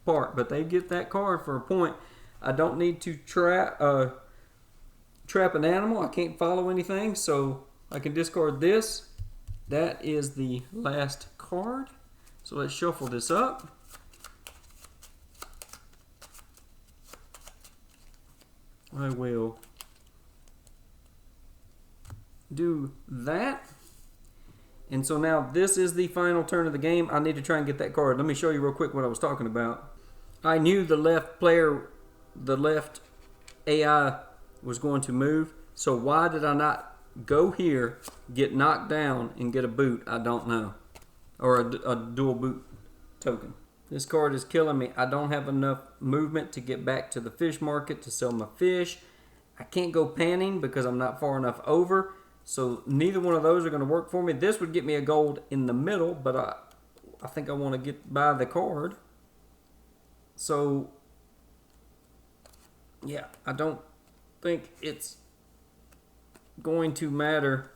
part. But they get that card for a point. I don't need to trap an animal. I can't follow anything, so I can discard this. That is the last card. So let's shuffle this up. I will do that. And so now this is the final turn of the game. I need to try and get that card. Let me show you real quick what I was talking about. I knew the left AI was going to move. So why did I not go here, get knocked down, and get a boot? I don't know. Or a dual boot token. This card is killing me. I don't have enough movement to get back to the fish market to sell my fish. I can't go panning because I'm not far enough over. So neither one of those are going to work for me. This would get me a gold in the middle, but I think I want to get by the card. So, yeah, I don't think it's going to matter.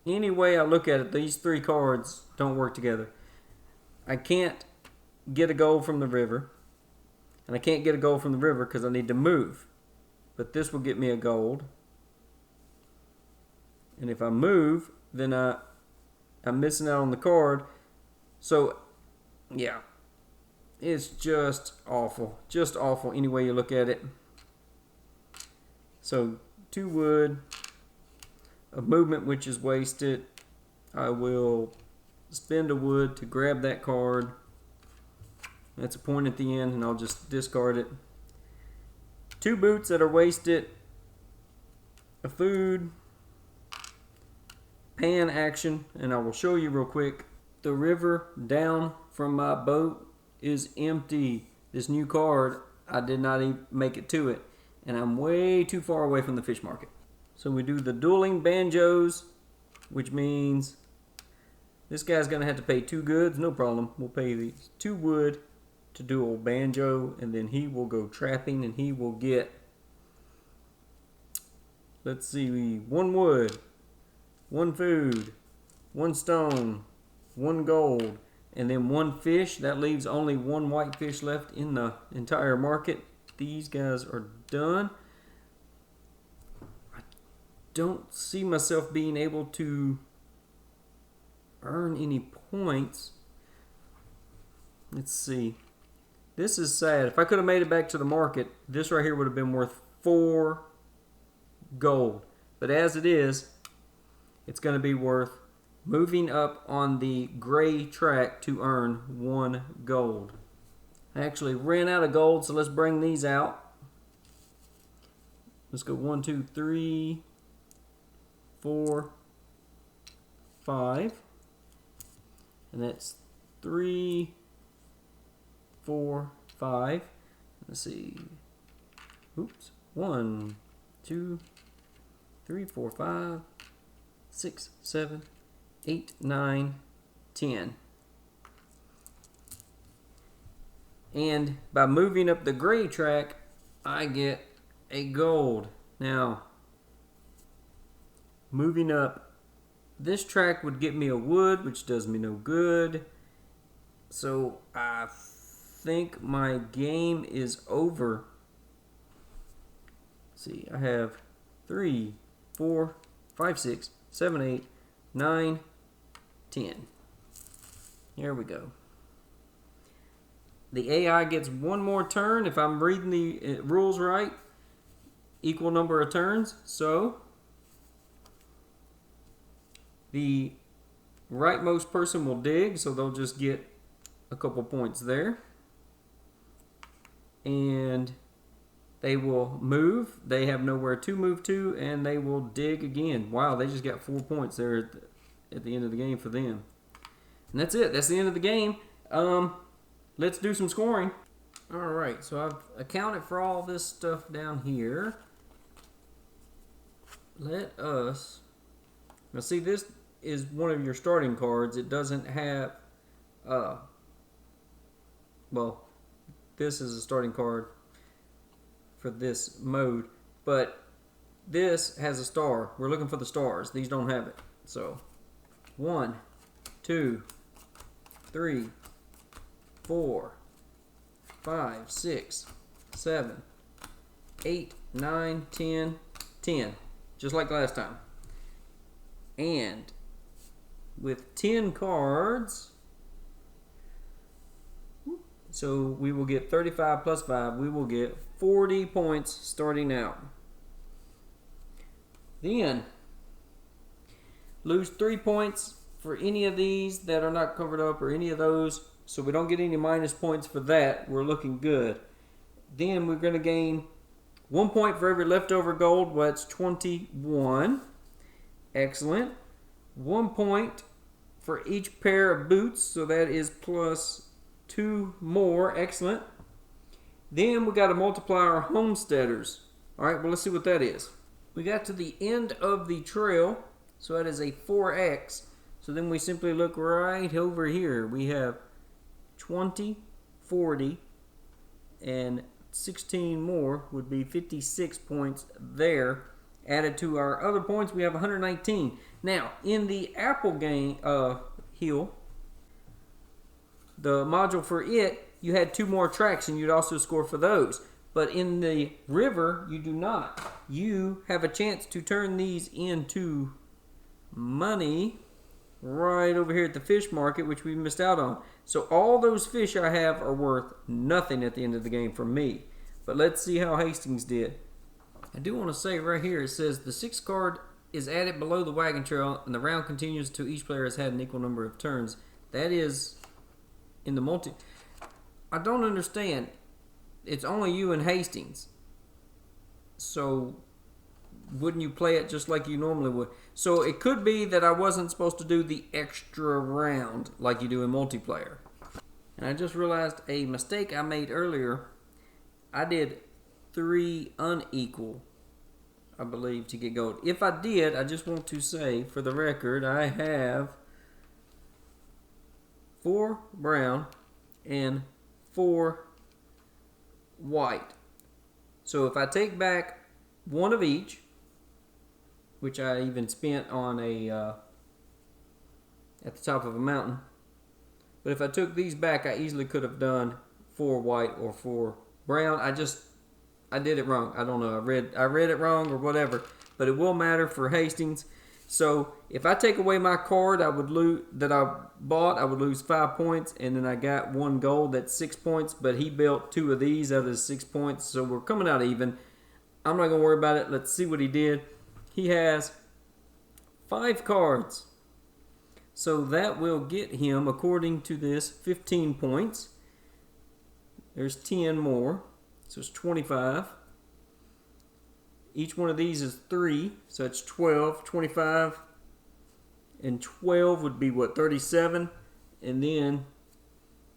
Any way I look at it, these three cards don't work together. I can't get a gold from the river. And I can't get a gold from the river because I need to move. But this will get me a gold. And if I move, then I'm missing out on the card. So, yeah. It's just awful. Just awful any way you look at it. So, 2 wood. A movement which is wasted. I will spend a wood to grab that card. That's a point at the end, and I'll just discard it. 2 boots that are wasted. A food. Pan action, and I will show you real quick. The river down from my boat is empty. This new card, I did not even make it to it, and I'm way too far away from the fish market. So we do the dueling banjos, which means this guy's gonna have to pay 2 goods. No problem. We'll pay these 2 wood to duel banjo, and then he will go trapping, and he will get, let's see, 1 wood, 1 food, 1 stone, 1 gold, and then 1 fish. That leaves only 1 white fish left in the entire market. These guys are done. I don't see myself being able to earn any points. Let's see. This is sad. If I could have made it back to the market, this right here would have been worth 4 gold. But as it is, it's going to be worth moving up on the gray track to earn 1 gold. I actually ran out of gold, so let's bring these out. Let's go 1, 2, 3, 4, 5. And that's 3, 4, 5. Let's see. Oops. 1, 2, 3, 4, 5, 6, 7, 8, 9, 10. And by moving up the gray track, I get a gold. Now, moving up this track would get me a wood, which does me no good. So I think my game is over. Let's see, I have 3, 4, 5, 6, 7, 8, 9, 10. Here we go. The AI gets 1 more turn if I'm reading the rules right. Equal number of turns. So the rightmost person will dig, so they'll just get a couple points there. And they will move. They have nowhere to move to, and they will dig again. Wow, they just got 4 points there at the end of the game for them. And that's it. That's the end of the game. Let's do some scoring. All right, so I've accounted for all this stuff down here. Let us... Now see, this is one of your starting cards. It doesn't have... well, this is a starting card for this mode. But this has a star. We're looking for the stars. These don't have it. So 1, 2, 3, 4, 5, 6, 7, 8, 9, 10, 10. Just like last time. And with 10 cards, so we will get 35 plus 5. We will get 40 points starting out. Then, lose 3 points for any of these that are not covered up or any of those. So we don't get any minus points for that. We're looking good. Then we're going to gain 1 point for every leftover gold. Well, that's 21. Excellent. 1 point for each pair of boots. So that is plus 2 more. Excellent. Then we got to multiply our homesteaders. All right, well, let's see what that is. We got to the end of the trail. So that is a 4x. So then we simply look right over here. We have 20, 40, and 16 more would be 56 points there. Added to our other points, we have 119. Now, in the apple game hill, the module for it, you had 2 more tracks and you'd also score for those. But in the river, you do not. You have a chance to turn these into money right over here at the fish market, which we missed out on. So all those fish I have are worth nothing at the end of the game for me. But let's see how Hastings did. I do want to say right here, it says the 6th card is added below the wagon trail and the round continues until each player has had an equal number of turns. That is in the multi. I don't understand. It's only you and Hastings. So wouldn't you play it just like you normally would? So it could be that I wasn't supposed to do the extra round like you do in multiplayer. And I just realized a mistake I made earlier. I did 3 unequal, I believe, to get gold. If I did, I just want to say, for the record, I have 4 brown and 4 white. So if I take back 1 of each, which I even spent on a at the top of a mountain, but if I took these back, I easily could have done 4 white or 4 brown. I did it wrong. I don't know. I read it wrong or whatever, but it will matter for Hastings. So if I take away my card, I would lose that I bought. I would lose 5 points, and then I got 1 gold. That's 6 points. But he built 2 of these out of his 6 points, so we're coming out even. I'm not gonna worry about it. Let's see what he did. He has 5 cards, so that will get him, according to this, 15 points. There's 10 more, so it's 25. Each one of these is 3, so that's 12, 25, and 12 would be what, 37? And then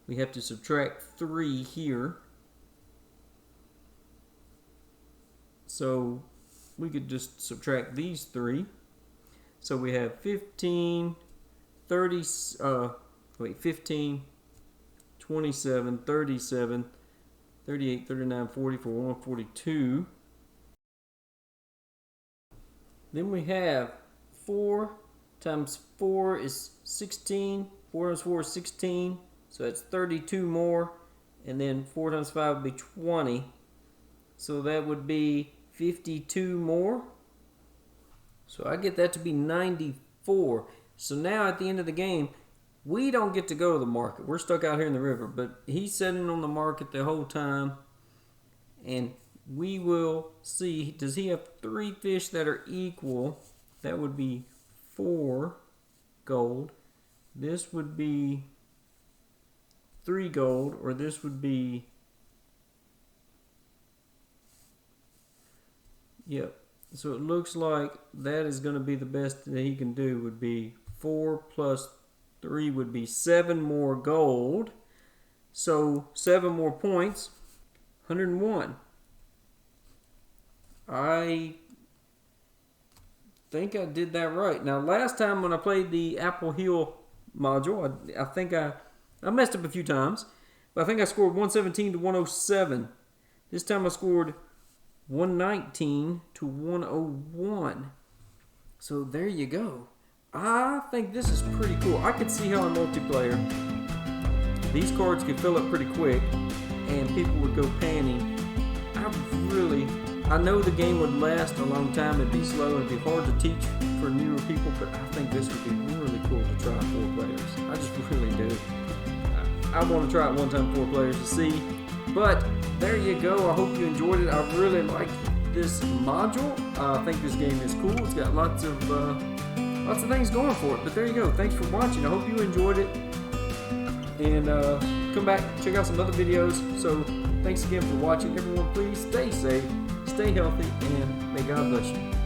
we have to subtract 3 here. So we could just subtract these 3. So we have 15, 30, 15, 27, 37, 38, 39, 44, 142. Then we have 4 times 4 is 16. 4 times 4 is 16. So that's 32 more. And then 4 times 5 would be 20. So that would be 52 more. So I get that to be 94. So now at the end of the game, we don't get to go to the market. We're stuck out here in the river. But he's sitting on the market the whole time. And we will see, does he have 3 fish that are equal? That would be 4 gold. This would be 3 gold, or this would be, yep. So it looks like that is going to be the best that he can do, would be 4 plus 3 would be 7 more gold. So 7 more points, 101. I think I did that right. Now, last time when I played the Apple Hill module, I think I messed up a few times, but I think I scored 117 to 107. This time I scored 119 to 101. So there you go. I think this is pretty cool. I could see how in multiplayer these cards could fill up pretty quick and people would go panning. I know the game would last a long time. It'd be slow. It'd be hard to teach for newer people, but I think this would be really cool to try 4 players. I just really do. I want to try it one time 4 players to see. But there you go. I hope you enjoyed it. I really like this module. I think this game is cool. It's got lots of things going for it. But there you go. Thanks for watching. I hope you enjoyed it. And come back, check out some other videos. So thanks again for watching. Everyone, please stay safe, stay healthy, and may God bless you.